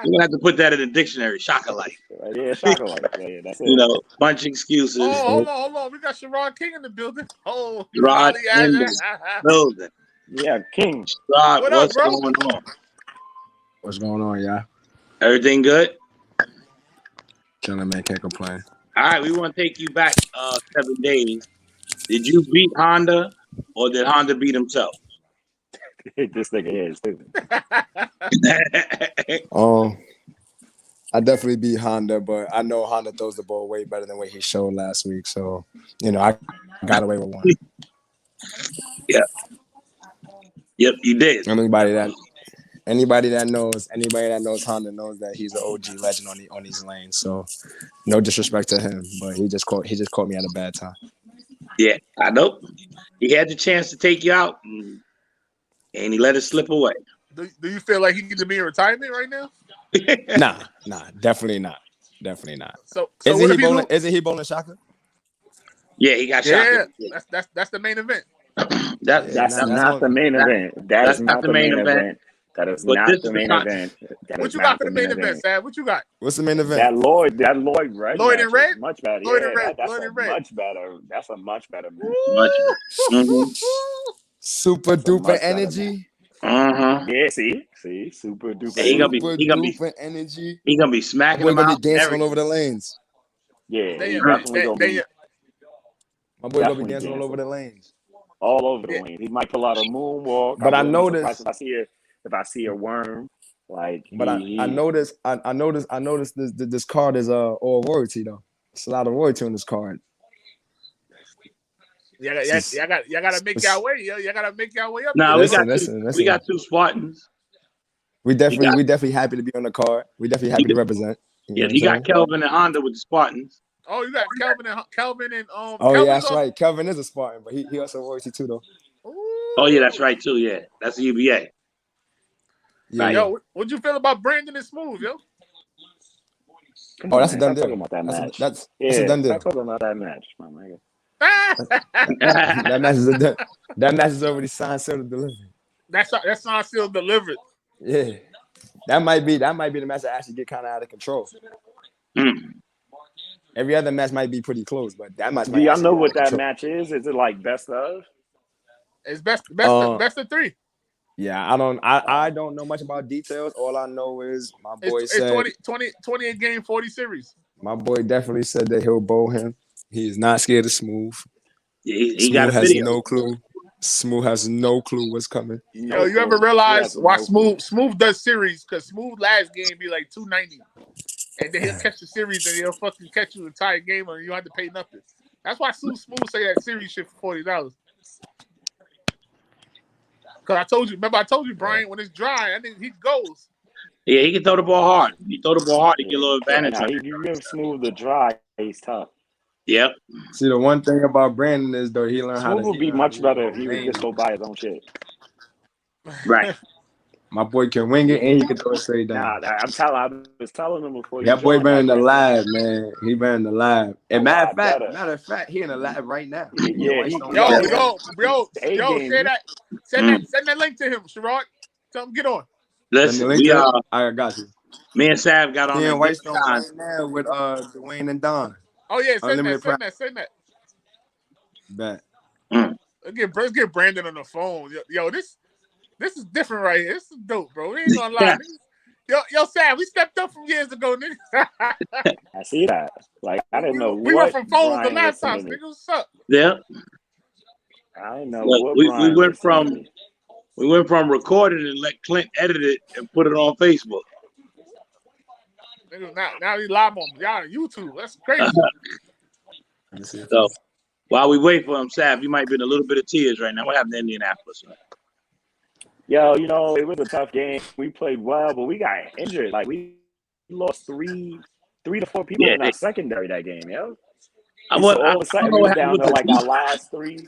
You have to put that in the dictionary. Shaka, like. Yeah, Shaka, like. Yeah, that's it. Bunch of excuses. Oh, hold on. We got Sherrod King in the building. Oh, Rod in the building. Yeah, King. Rod, what what's up, bro? going on? What's going on, y'all? Everything good? Chilling, man. Can't complain. All right, we want to take you back 7 days. Did you beat Honda, or did Honda beat himself? This nigga is stupid. I definitely beat Honda, but I know Honda throws the ball way better than what he showed last week. So, I got away with one. Yep, you did. Anybody that knows Honda knows that he's an OG legend on these lanes. So, no disrespect to him, but he just caught me at a bad time. Yeah, I know. He had the chance to take you out, and he let it slip away. Do you feel like he needs to be in retirement right now? Nah, definitely not. So isn't he bowling Shaka? Yeah, he got Shaka. Yeah, that's the main event. That's not the main event. That's not the main event. That is not the main event. What you got for the main event, Sad? What you got? What's the main event? That Lloyd Red. Lloyd and Red? Much better. Lloyd and Red. Much better. That's a much better match. Super duper energy. Yeah, see, super duper. He gonna be energy. He gonna be smacking him out. Be dancing all over the lanes. Yeah, my boy gonna be dancing all over the lanes. All over the lanes. He might pull out a moonwalk. But I noticed. if I see a worm, like. But I noticed this card is all royalty though. It's a lot of royalty on this card. Y'all gotta make y'all way, yo. Y'all gotta make y'all way up. Nah, listen. We got 2 Spartans. We definitely happy to be on the card. We definitely happy to represent. You got Kelvin and Honda with the Spartans. Oh, you got Kelvin and Oh Kelvin's yeah, that's right. Kelvin is a Spartan, but he also royalty too though. Ooh. Oh yeah, that's right too. Yeah, that's the UBA. Yeah. Yo, what'd you feel about Brandon and Smooth, yo? Come on, that's a done deal. About that match. That's a done deal. Stop talking about that match, my nigga. that match is already signed, sealed, and delivered. That's signed, sealed, delivered. Yeah, that might be the match that actually get kind of out of control. Every other match might be pretty close, but that match. Do y'all know what that match is? Is it like best of? It's best of 3. Yeah, I don't know much about details. All I know is my boy said 28 game, 40 series. My boy definitely said that he'll bowl him. He is not scared of Smooth. He Smooth got a has video. no clue. Smooth has no clue what's coming. Yo, you ever realize why Smooth does series? Because Smooth last game be like 290, and then he'll catch the series and he'll fucking catch you the entire game and you don't have to pay nothing. That's why Smooth say that series shit for $40. Because I told you, Brian, when it's dry, I think he goes. Yeah, he can throw the ball hard. He throw the ball hard, he get a little advantage. You give Smooth the dry, he's tough. Yep. See, the one thing about Brandon is though he learned how to. Smooth would be much better if he would just go buy his own shit. Right. My boy can wing it and he can throw it straight down. I was telling him before. That boy been in the lab, man. He been in the lab. And matter of fact, he in the lab right now. Yeah. Yo, send that link to him, Sherrod. Tell him get on. Listen, I got you. Me and Sav got on. Yeah, Whitestone right now with Dwayne and Don. Oh yeah, send that. Bet. Let's get Brandon on the phone. Yo, this is different right here. This is dope, bro. We ain't gonna lie. Yo, Sav, we stepped up from years ago, nigga. I see that. Like I didn't know. We went from phones to laptops, nigga. What's up? Yeah. I didn't know. Look, we went from recording and let Clint edit it and put it on Facebook. Now he's live on y'all on YouTube. That's crazy. So while we wait for him, Sav, you might be in a little bit of tears right now. What happened to Indianapolis? Man? Yo, it was a tough game. We played well, but we got injured. Like we lost three to four people in our secondary that game, yo. All of a sudden we were down to like our last 3.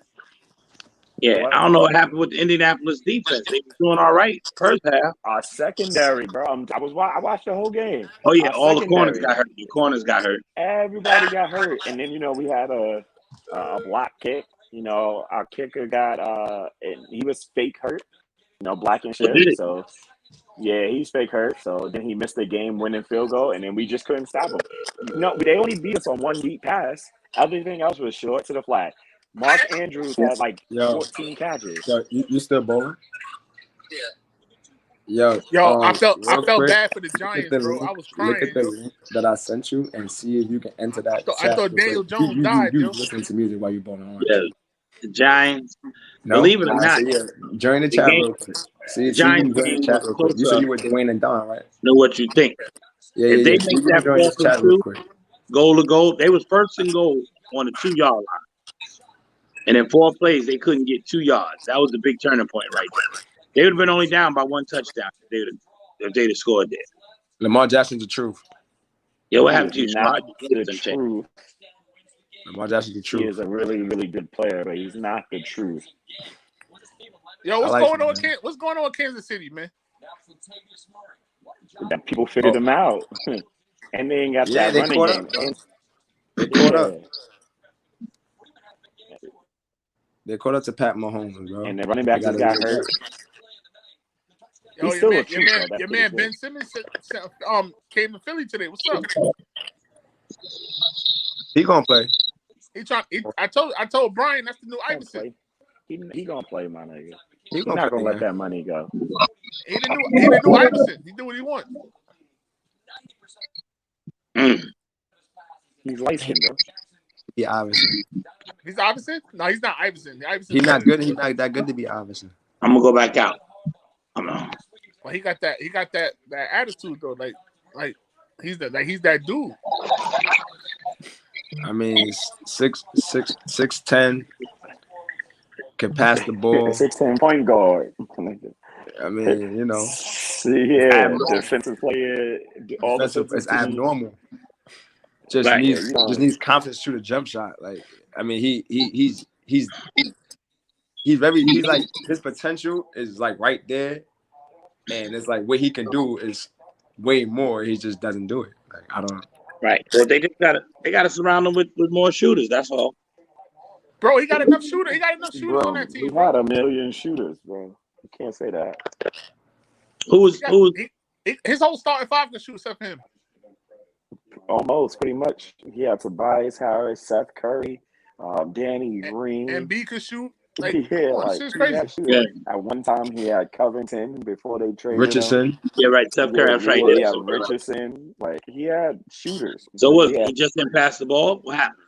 Yeah, I don't know what happened with the Indianapolis defense. They were doing all right first half. Our secondary, bro. I watched the whole game. Oh yeah, all the corners got hurt. The corners got hurt. Everybody got hurt, and then we had a block kick. Our kicker got and he was fake hurt. Black and shit. So yeah, he's fake hurt. So then he missed the game-winning field goal, and then we just couldn't stop him. They only beat us on one deep pass. Everything else was short to the flat. Mark Andrews had like 14 catches. Yo, you still bowling? Yeah. Yo, I felt bad for the Giants, bro. I was crying. Look at the link that I sent you and see if you can enter that. I thought Daniel Jones died, yo. Listening to music while you bowling. Yeah. The Giants. Believe it or not. Join the chat real quick. See the Giants join the chat real quick. You said you were Dwayne and Don, right? Know what you think. Yeah, if they make that chat real quick. Goal to goal, they was first and goal on the 2-yard line. And in 4 plays, they couldn't get 2 yards. That was the big turning point right there. They would have been only down by 1 touchdown if they'd have scored there. Lamar Jackson's the truth. Yeah, what happened to you, Lamar Jackson's the truth. He is a really, really good player, but he's not the truth. Yo, what's going on with Kansas City, man? That people figured him out. And they ain't got that running game. They caught up. They caught up to Pat Mahomes, bro. And the running back just got hurt. Yo, your man Ben Simmons came to Philly today. What's up? He gonna play. I told Brian that's the new Iverson. He gonna play, my nigga. He's not gonna let that money go. He the new Iverson. He do what he wants. He's light-skinned, bro. He Iverson. He's Iverson? No, he's not Iverson. He's not good. He's not that good to be Iverson. I'm gonna go back out. But he got that attitude though. Like he's that dude. I mean, 6'10", can pass the ball. 6'10" point guard. I mean, you know, yeah, defensive player. All defensive is defensive abnormal. Just Right. needs confidence to shoot a jump shot. Like, I mean, he's like, his potential is like right there, and it's like what he can do is way more. He just doesn't do it. Like, I don't. Right. Well, they gotta surround him with more shooters. That's all. Bro, he got enough shooters. He got enough shooters on that team. He had a million shooters, bro. You can't say that. His whole starting five can shoot except for him. Almost, pretty much. He had Tobias Harris, Seth Curry, Danny Green. And B could shoot. Like, shit's crazy. Yeah. At one time, he had Covington before they traded Richardson. him. Yeah, right. Seth Curry. That's right. Yeah, Richardson. Like, he had shooters. So what? He just didn't pass the ball? What happened?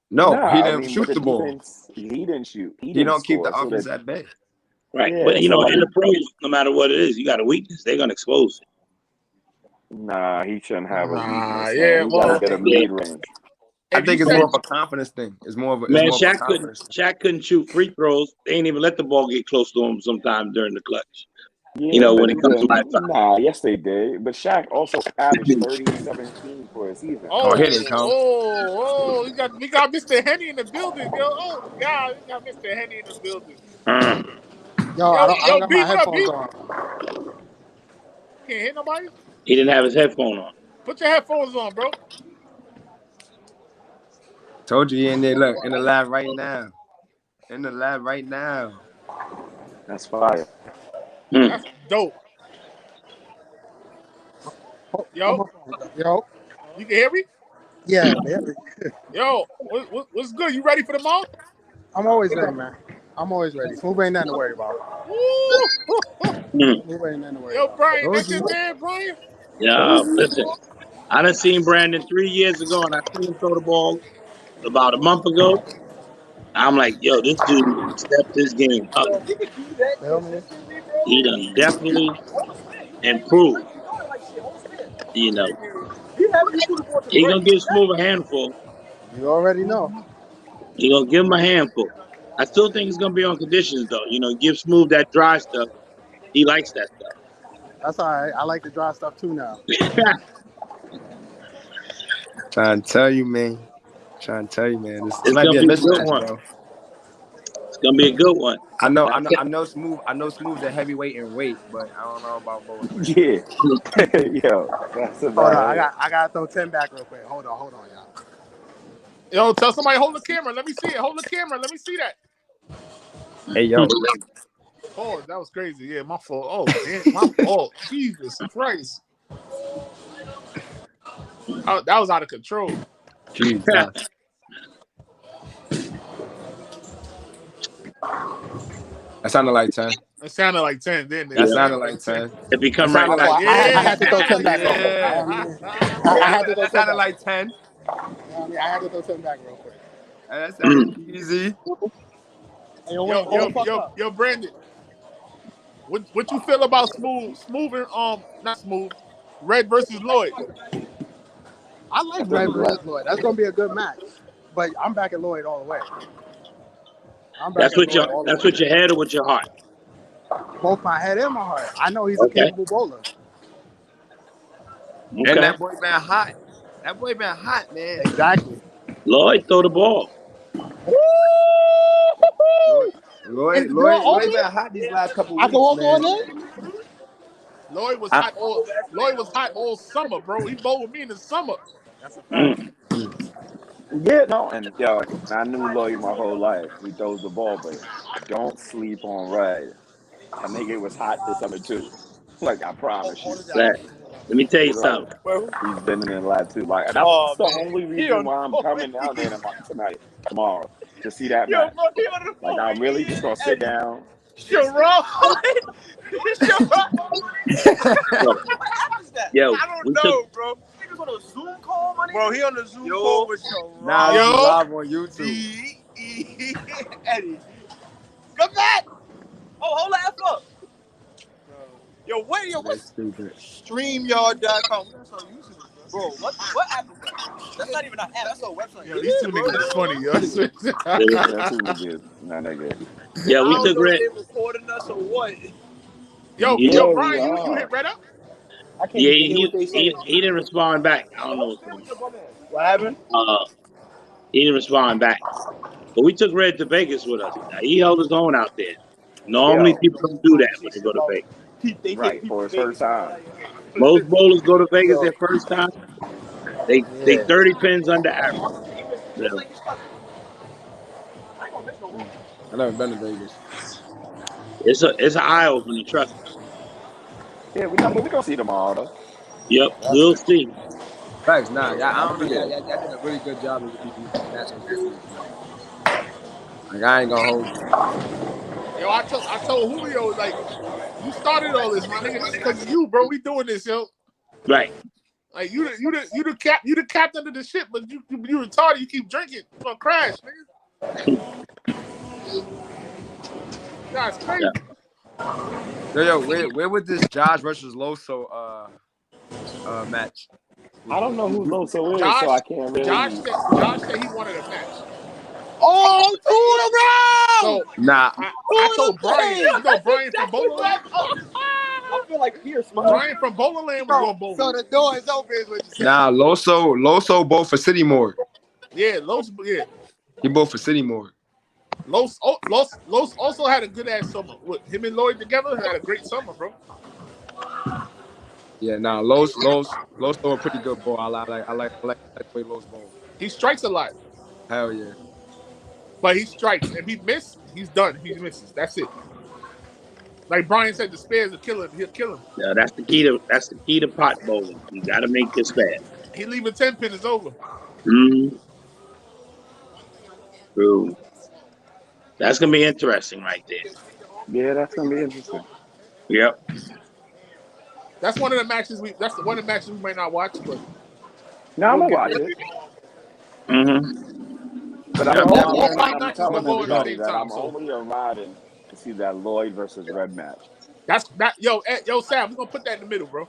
No, he didn't shoot the ball. He didn't shoot. He don't keep the offense at bay. Right. Yeah, but, in the pros, no matter what it is, you got a weakness. They're going to expose it. Nah, he shouldn't have a weakness. Yeah, well, get a mid-range. I think it's more of a confidence thing. It's more of a Shaq couldn't shoot free throws. They ain't even let the ball get close to him sometimes during the clutch. Yeah, when it comes to my time. Nah, yes they did. But Shaq also averaged 30-17 for a season. Here they come. We got Mr. Henny in the building, yo. Oh God, we got Mr. Henny in the building. Yo, I don't got my headphones on. Can't hear nobody? He didn't have his headphone on. Put your headphones on, bro. Told you he in there. Look, in the lab right now. That's fire. That's dope. Yo, you can hear me? Yeah, man. Yo, what's good? You ready for the mall? I'm always ready, man. I'm always ready. Smooth ain't nothing to worry about. Smooth ain't nothing to worry about. Yo, Brian, that's your man, Brian? Yeah, listen. I done seen Brandon 3 years ago, and I seen him throw the ball about a month ago. I'm like, yo, this dude stepped his game up. He done definitely improved. He gonna give Smooth a handful. You already know. He gonna give him a handful. I still think it's gonna be on conditions though. Give Smooth that dry stuff. He likes that stuff. That's all right. I like the dry stuff too now. Trying to tell you, man. This It's might be a mismatch, one. bro. It's gonna be a good one. I know Smooth's a heavyweight in weight, but I don't know about both. Yeah. Yo, that's about Hold on, I gotta throw 10 back real quick. Hold on, y'all. Yo, tell somebody hold the camera. Let me see it. Hold the camera. Let me see that. Hey, yo. Oh, that was crazy. Yeah, my fault. Oh, man, my fault. Jesus Christ. Oh, that was out of control. Jesus. That sounded like 10. It sounded like 10, didn't it? That sounded like 10. It become right. I had to throw 10 back real quick. I had to throw 10 sounded back. like 10. I had to throw 10 back real quick. That sounded easy. Hey, yo, Brandon. What you feel about Smooth and not Smooth, Red versus Lloyd? I like Red versus Lloyd. That's gonna be a good match. But I'm back at Lloyd all the way. That's with your head or with your heart? Both my head and my heart. I know he's a capable bowler. Okay. And that boy been hot. Man. Exactly. Lloyd, throw the ball. Lloyd been hot these last couple weeks. I can walk on it. Lloyd was hot all summer, bro. He bowled with me in the summer. That's a fact. Yeah, no, and I knew Lloyd my whole life. He throws the ball, but don't sleep on Red. I think it was hot this summer too. Like, I promise you. Let me tell you something. He's been in the lab too. Like, and that's the only reason why I'm coming down there tomorrow to see that match. Like, I'm really just gonna sit down. You're wrong. Yo, I don't know, bro. Niggas on a Zoom call, money? Bro, he on the Zoom call with Sharon. Nah, he's live on YouTube. Eddie. Come back. Oh, hold the F up. Yo, Yo, what? Yo, That's what's stupid. StreamYard.com? That's on YouTube, bro. What app is that? That's not even an app. That's a website. Yo, these two niggas is funny, yo. Yeah, that's what we did. Nah, nigga. Yeah, I we don't took know if red. they recording us or what. yo, Yeah, Yeah, we Brian, you hit are. Red up? I can't yeah, even hear what they saying. he didn't respond back. I don't know what's going What happened? on. He didn't respond back. But we took Red to Vegas with us. He held his own out there. Normally, Yo, people don't do that when they go to Vegas. They take right, people for to his Vegas. first time. Most bowlers go to Vegas Yo. their first time. They Yeah. 30 pins under average. So, I never been to Vegas. it's an eye opener, trust me. Yeah, but we gonna see tomorrow though. Yep, we'll see. Facts, nah. Yeah, I I'm don't gonna know. be there. Y'all did a really good job of matching matches. Like I ain't gonna hold you. Yo, I told Julio, like, you started all this, my nigga. This is because of you, bro. We doing this, yo. Right. Like you the captain of the ship, but you retarded. You keep drinking, you gonna crash, nigga. That's crazy. Yo, where would this Josh versus Loso match? I don't know who Loso is, Josh, so I can't really. Josh said he wanted a match. Oh, 2 in a row! So Nah, I told Brian, you know Brian from Bowling Land? I feel like Pierce, man. Brian from Bowling Land was going bowling. So the door is open, is what you said. nah. Loso both for City Morgue. Yeah, Los, yeah. He both for City Morgue. Los also had a good ass summer. With him and Lloyd together had a great summer, bro. Yeah, nah. Loso a pretty good ball. I like the way Los bowl. He strikes a lot, Hell yeah. but he strikes. If he misses, he's done. He misses. That's it. Like Brian said, the spares will kill him. He'll kill him. Yeah, that's the key to pot bowling. You got to make this fast. He leave a 10 pin, it's over. True. That's gonna be interesting right there. Yeah, that's gonna be interesting. Yep. That's one of the matches one of the matches we might not watch, but No, I'm gonna watch it. But I'm all 5 matches will telling go at the everybody same that time. I'm only riding to see that Lloyd versus Red match. Yo, Sam, we're gonna put that in the middle, bro.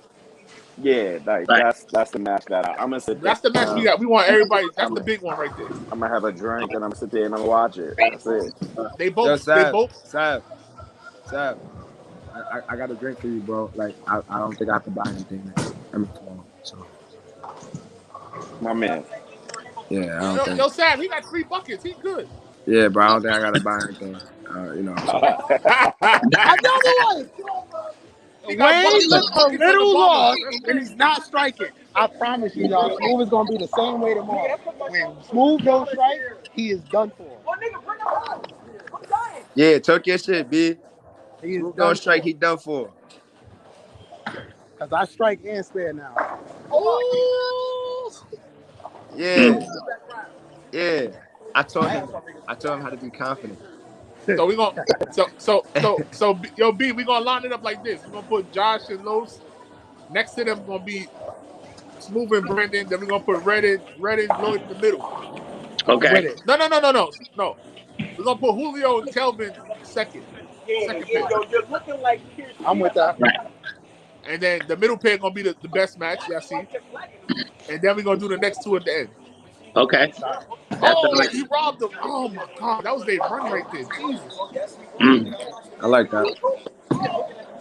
Yeah, like that's the match that I'm gonna sit there. That's the match we got. We want everybody. That's the big one right there. I'm gonna have a drink and I'm gonna sit there and I'm gonna watch it. That's it. They both. Sav. I got a drink for you, bro. Like I don't think I have to buy anything. So My man. yeah, I don't think. Yo, Sam, he got 3 buckets. He good. Yeah, bro. I don't think I gotta buy anything. You know. Another one. Wayne looks a little lost and he's not striking. I promise you, y'all, Smooth is gonna be the same way tomorrow. When Smooth don't strike, he is done for. Yeah, talk your shit, B. He is Smooth done don't strike, for. he done for. Cause I strike and spare now. Yeah. Yeah. I told him how to be confident. So we gonna yo B, we gonna line it up like this. We're gonna put Josh and Los next to them. Gonna be Smooth and Brandon. Then we're gonna put Red and Lloyd in the middle. Okay. No. We're gonna put Julio and Kelvin second pick. You're looking like Pierce. I'm with that. And then the middle pick gonna be the best match. Y'all see. And then we're gonna do the next 2 at the end. Okay. He robbed them. Oh my God, that was their run right there. Jesus. I like that.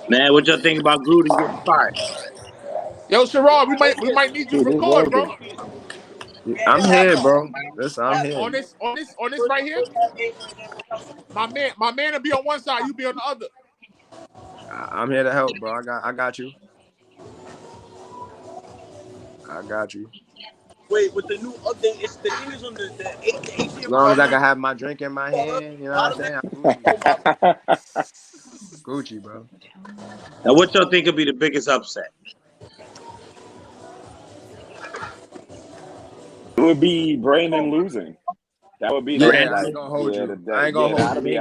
Man, what y'all think about Gruden getting fired? Yo, Sherrod, we might need you to record, bro. I'm here, bro. Listen, I'm here. On this right here. My man will be on one side, you be on the other. I'm here to help, bro. I got you. I got you. Wait, with the new update, it's the thing is on the as long as I can have my drink in my hand, you know what I'm saying? I'm Gucci, bro. Now, what y'all think would be the biggest upset? It would be Brandon losing. That would be I ain't gonna hold you. I ain't gonna hold you. He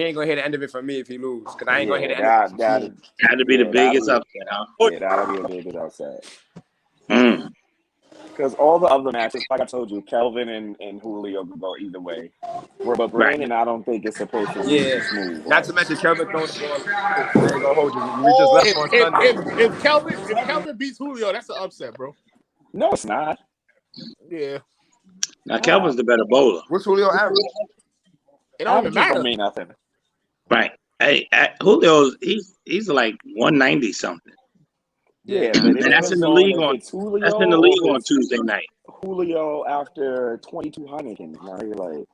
ain't gonna hear the end of it for me if he lose. Because I ain't gonna hear the end of it. That'd be the biggest upset, huh? Yeah, that'll be a biggest upset. Because all the other matches, like I told you, Kelvin and Julio could go either way. But Brandon, I don't think it's supposed to lose to Smooth. Not to mention Kelvin throwing the ball. I ain't gonna hold you. We just left on Sunday. If Kelvin beats Julio, that's an upset, bro. No, it's not. Yeah. Now Kelvin's the better bowler. What's Julio average? It don't even matter. Don't mean nothing. Right. Hey, Julio's he's like 190 something. Yeah, and that's in the league on Tuesday night. Julio after 2200, and now you're like,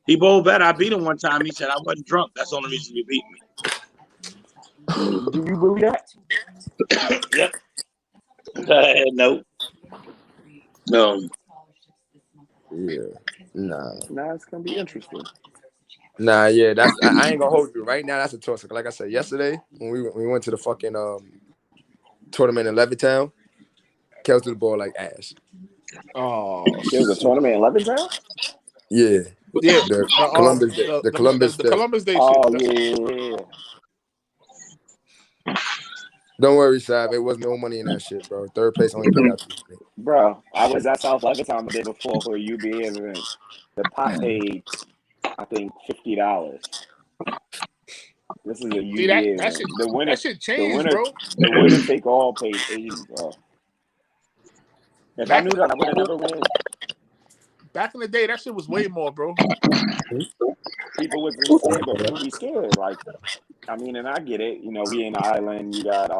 he bowled better. I beat him one time. He said I wasn't drunk. That's the only reason you beat me. Do you believe that? Yep. No. Yeah. Nah, it's gonna be interesting. Nah, yeah, that's I ain't gonna hold you right now. That's a toss. Like I said yesterday, when we went to the fucking tournament in Levittown, Kels threw the ball like ass. Oh, there's a tournament in Levittown. Yeah, the Columbus Day. Oh shit. Yeah. Don't worry, Sab. It was no money in that shit, bro. Third place only paid out $2 million. Bro, I was at South Levittown the day before for a UBA event. The pot paid, I think, $50. This is a UBA event. That shit changed, bro. The winner take all paid $80, bro. If I knew that, I would have never win. Back in the day, that shit was way more, bro. People wasn't scared, but people be scared. Like, I mean, and I get it. You know, we in the island. You got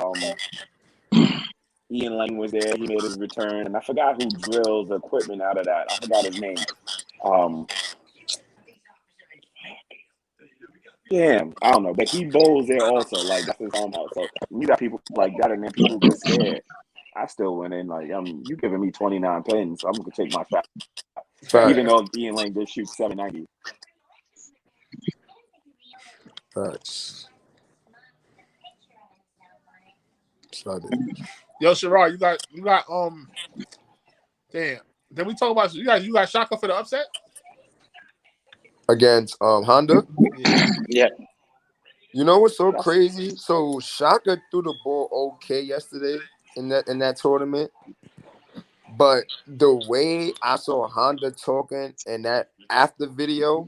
Ian Lang was there. He made his return, and I forgot who drills the equipment out of that. I forgot his name. Damn, I don't know, but he bowls there also. Like, that's his home house. So you got people like that, and then people get scared. I still went in like, you giving me 29 pins, so I'm gonna take my shot. Even though Ian Lang did shoot 790. Facts. Yo, Sherrod, you got damn. Then we talk about you got Shaka for the upset against Honda. Yeah. You know what's so crazy? So Shaka threw the ball okay yesterday in that tournament, but the way I saw Honda talking in that after video,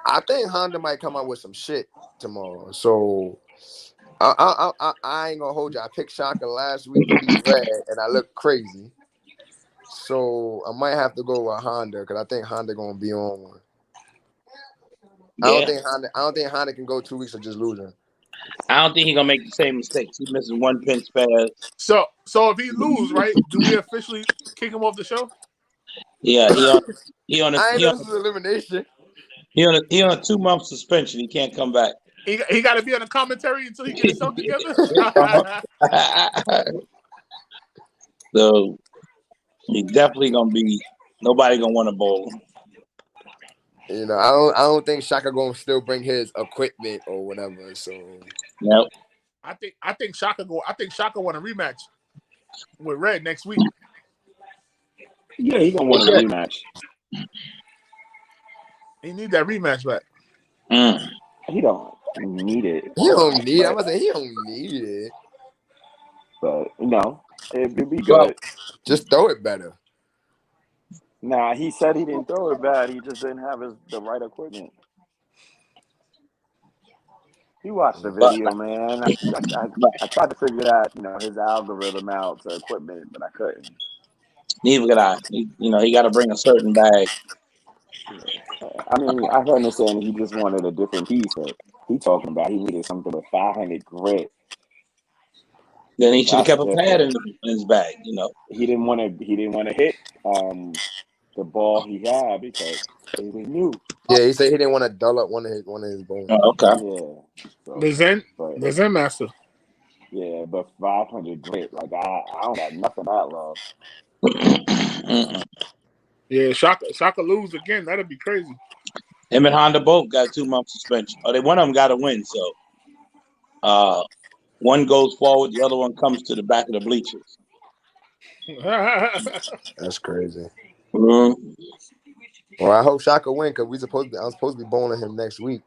I think Honda might come out with some shit tomorrow. So I ain't gonna hold you. I picked Shaka last week to beat Red, and I looked crazy. So I might have to go with Honda because I think Honda gonna be on one. Yeah. I don't think Honda can go 2 weeks of just losing. I don't think he's gonna make the same mistakes. He's missing one pin spare. So if he lose, right, do we officially kick him off the show? Yeah, he on elimination. He on a 2-month suspension. He can't come back. He got to be on the commentary until he gets himself together. So he definitely gonna be. Nobody gonna want to bowl. You know, I don't think Shaka gonna still bring his equipment or whatever. So nope. I think Shaka want a rematch with Red next week. Yeah, he gonna want a rematch. He need that rematch back. He don't need it. He don't need it. I'm gonna say he don't need it. But it'd be good. Well, just throw it better. Nah, he said he didn't throw it bad. He just didn't have the right equipment. You watched the video, man. I tried to figure out, his algorithm out to equipment, but I couldn't. Neither could I. He got to bring a certain bag. I mean, I understand he just wanted a different piece, but he talking about he needed something with 500 grit. Then he should have kept a pad in his bag. He didn't want to hit the ball he had because he knew. Yeah, he said he didn't want to dull up one of his bones. Oh, okay. Yeah. The Zen Master. Yeah, but 500 grit, like I don't got nothing that love. Yeah, Shaka lose again. That'd be crazy. Him and Honda both got 2-month suspension. One of them got to win. So, one goes forward, the other one comes to the back of the bleachers. That's crazy. Mm-hmm. Well, I hope Shaka win because I'm supposed to be bowling him next week.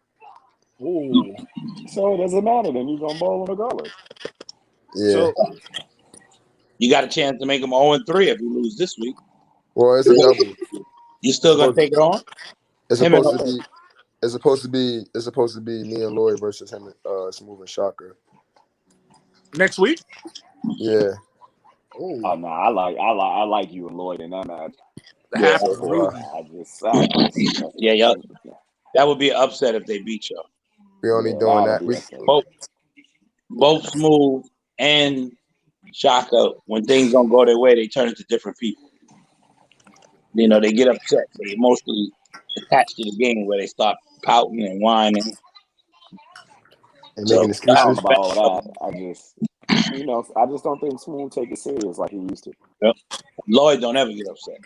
Ooh. So it doesn't matter then. You're gonna bowl him regardless. Yeah. You got a chance to make them 0-3 if you lose this week. Well, it's a double. You still gonna take it on? It's supposed to be. It's supposed to be. It's supposed to be me and Lloyd versus him, Smooth and Shocker. Next week? Yeah. Oh no, I like you and Lloyd in that match. Yeah. Yeah, that would be an upset if they beat you. We only doing that. Both Smooth and Shaka, when things don't go their way, they turn into different people. You know, they get upset. They emotionally attached to the game where they start pouting and whining. And making excuses about all that. I just don't think Smooth take it serious like he used to. Yep. Lloyd don't ever get upset.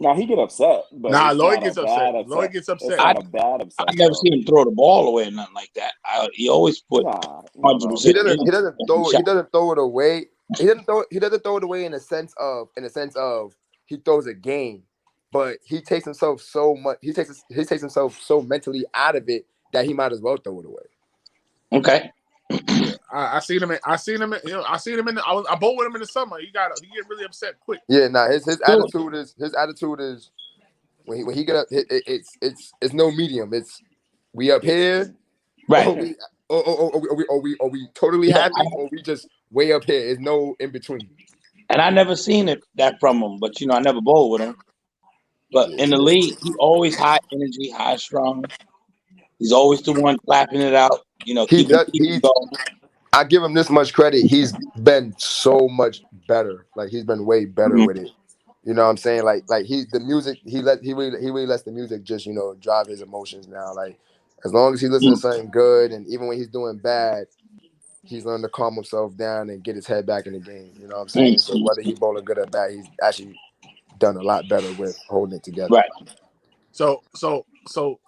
Now he get upset, but Lloyd gets upset. Lloyd gets upset. It's not a bad upset. I never seen him throw the ball away or nothing like that. He always put. He doesn't throw it away. He doesn't throw it away in a sense of he throws a game, but he takes himself so much. He takes himself so mentally out of it that he might as well throw it away. Okay. I seen him. I seen him in. I bowled with him in the summer. He get really upset quick. Yeah, his attitude is when he get up. It's no medium. It's we up here, right? Or we totally happy, or we just way up here. There's no in between. And I never seen that from him, but I never bowled with him. But in the league, he always high energy, high strung. He's always the one clapping it out. I give him this much credit. He's been so much better. Like he's been way better with it. You know what I'm saying? Like the music. He really lets the music just drive his emotions now. Like as long as he listens to something good, and even when he's doing bad, he's learned to calm himself down and get his head back in the game. You know what I'm saying? So whether he's bowling good or bad, he's actually done a lot better with holding it together. Right. So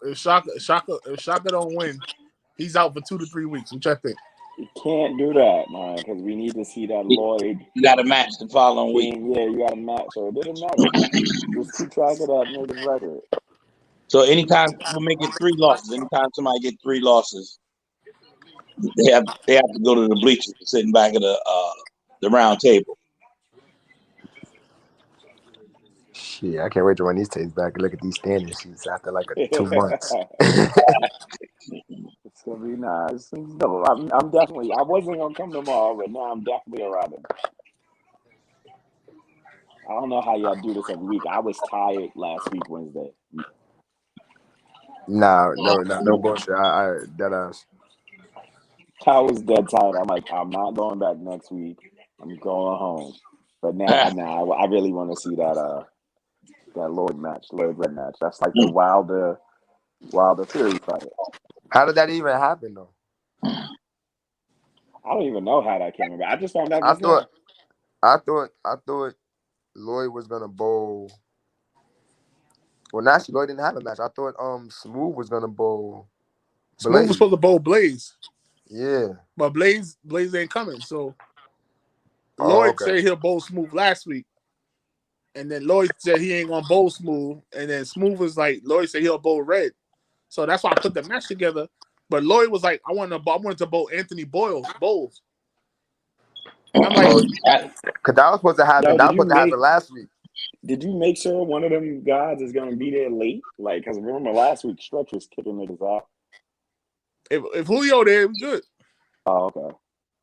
if Shaka don't win, he's out for 2 to 3 weeks. Which I think. You can't do that, man, because we need to see that Lloyd. You got to match the following week. Yeah, you got to match. So it doesn't matter. Just keep track of that, make it record. So anytime people make it 3 losses, anytime somebody get 3 losses, they have to go to the bleachers sitting back at the round table. Shit, I can't wait to run these tapes back and look at these standing sheets after like 2 months. It's gonna be nice. No, I'm definitely. I wasn't gonna come tomorrow, but now I'm definitely arriving. I don't know how y'all do this every week. I was tired last week Wednesday. No bullshit. I dead ass. I was dead tired. I'm like, I'm not going back next week. I'm going home. But now I really want to see that Lloyd Red match. That's like the Wilder Fury fight. How did that even happen though? I don't even know how that came about. I just found out. I thought Lloyd was gonna bowl. Well, actually, Lloyd didn't have a match. I thought Smooth was gonna bowl. Smooth was supposed to bowl Blaze. Yeah, but Blaze ain't coming. So Lloyd said he'll bowl Smooth last week, and then Lloyd said he ain't gonna bowl Smooth, and then Smooth was like, Lloyd said he'll bowl Red. So that's why I put the match together. But Lloyd was like, I wanted to bowl Anthony Bowles. And I'm like, because that was supposed to happen. That was supposed to happen last week. Did you make sure one of them guys is gonna be there late? Like, because remember last week Stretch was kicking niggas out. If Julio there, we good. Oh, okay.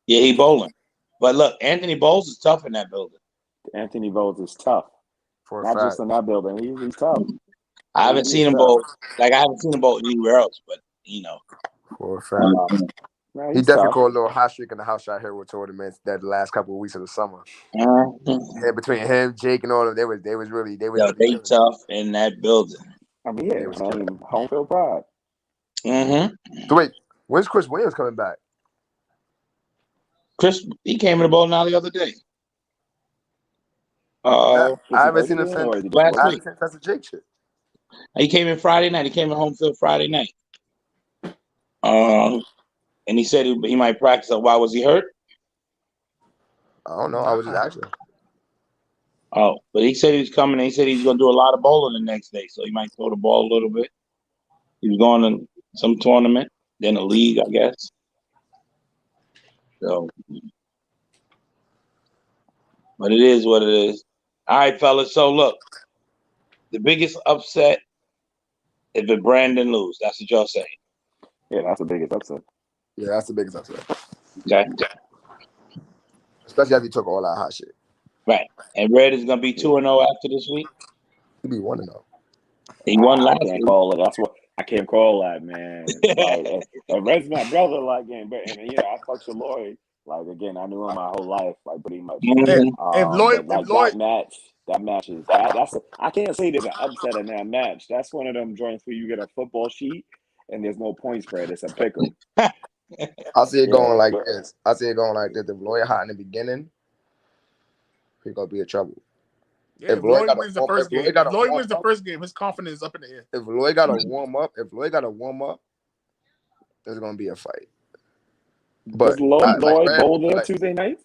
Yeah, he bowling. But look, Anthony Bowles is tough in that building. Anthony Bowles is tough. Not just in that building. He's tough. I haven't seen him bowl. Like I haven't seen him bowl anywhere else, but For a fact. He definitely called a little hot streak in the house shot hero tournaments that the last couple of weeks of the summer. Yeah, between him, Jake, and all of them, they was really tough in that building. I mean, home field pride. So wait, when's Chris Williams coming back? Chris, he came in the bowl now the other day. I haven't seen him since last week. That's the Jake shit. He came in Friday night. He came in home field Friday night. And he said he might practice. Why was he hurt? I don't know. I was just asking. Oh, but he said he was coming. And he said he's going to do a lot of bowling the next day, so he might throw the ball a little bit. He was going to some tournament, then a league, I guess. So But it is what it is. All right, fellas. So look, the biggest upset if it Brandon lose. That's what y'all saying. Yeah, that's the biggest upset. Yeah, that's the biggest upset. Okay. Especially after he took all that hot shit. Right. And Red is gonna be 2-0 after this week. He'll be 1-0. He won I last can't week. call it. That's what I can't call that, man. Like, Red's my brother, like, and you know, I fucks with Lloyd. Like, again, I knew him my whole life, like, pretty much. Mhm. But that match is that's I can't say there's an upset in that match. That's one of them joints where you get a football sheet and there's no point spread. It's a pick 'em. I see it going like this. I see it going like this. If Lloyd hot in the beginning, he's gonna be in trouble. Yeah, if Lloyd wins the first game, if Lloyd wins the first game, his confidence is up in the air. If Lloyd got to warm up, there's gonna be a fight. But does Lloyd bowl there Tuesday night?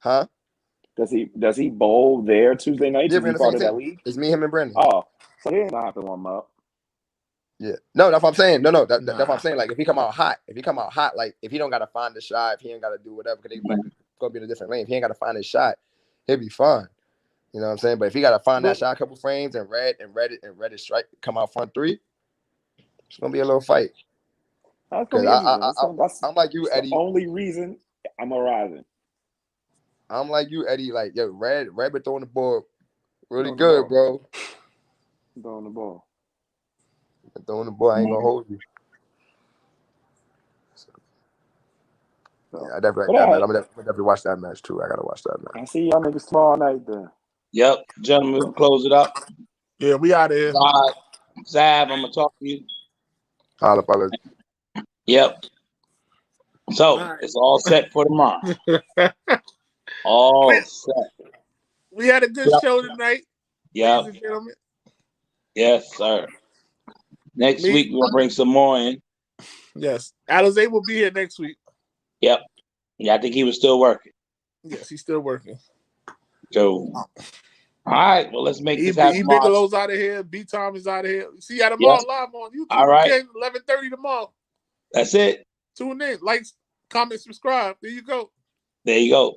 Huh? Does he bowl there Tuesday night? Yeah, Is he part of that league? It's me, him, and Brandon. Oh, so he ain't gonna have to warm up. Yeah. No, that's what I'm saying. No, that's what I'm saying. Like, if he come out hot, like, if he don't gotta find the shot, if he ain't gotta do whatever, because he's gonna be in a different lane. If he ain't gotta find his shot, he'll be fine. You know what I'm saying? But if he gotta find that shot a couple frames and red is strike, come out front three, it's gonna be a little fight. Because I'm like you, Eddie. The only reason I'm arriving. I'm like you, Eddie. Like, yo, Red been throwing the ball really good, bro. Throwing the ball. Throwing the ball, I ain't gonna hold you. So, yeah, I definitely watch that match too. I gotta watch that match. I see y'all niggas tomorrow night then. Yep, gentlemen, we'll close it up. Yeah, we out of here. Zab, I'm gonna talk to you. Holla, fellas. Yep. So it's all set for tomorrow. All set. We had a good show tonight. Yep. Ladies and gentlemen. Yes, sir. Next week we'll bring some more in. Yes. Alizé will be here next week. Yep. Yeah, I think he was still working. Yes, he's still working. So, all right. Well, let's make this happen. Bigelow's out of here. B Tom is out of here. See you tomorrow live on YouTube. All right. Again, 11:30 tomorrow. That's it. Tune in. Like, comment, subscribe. There you go. There you go.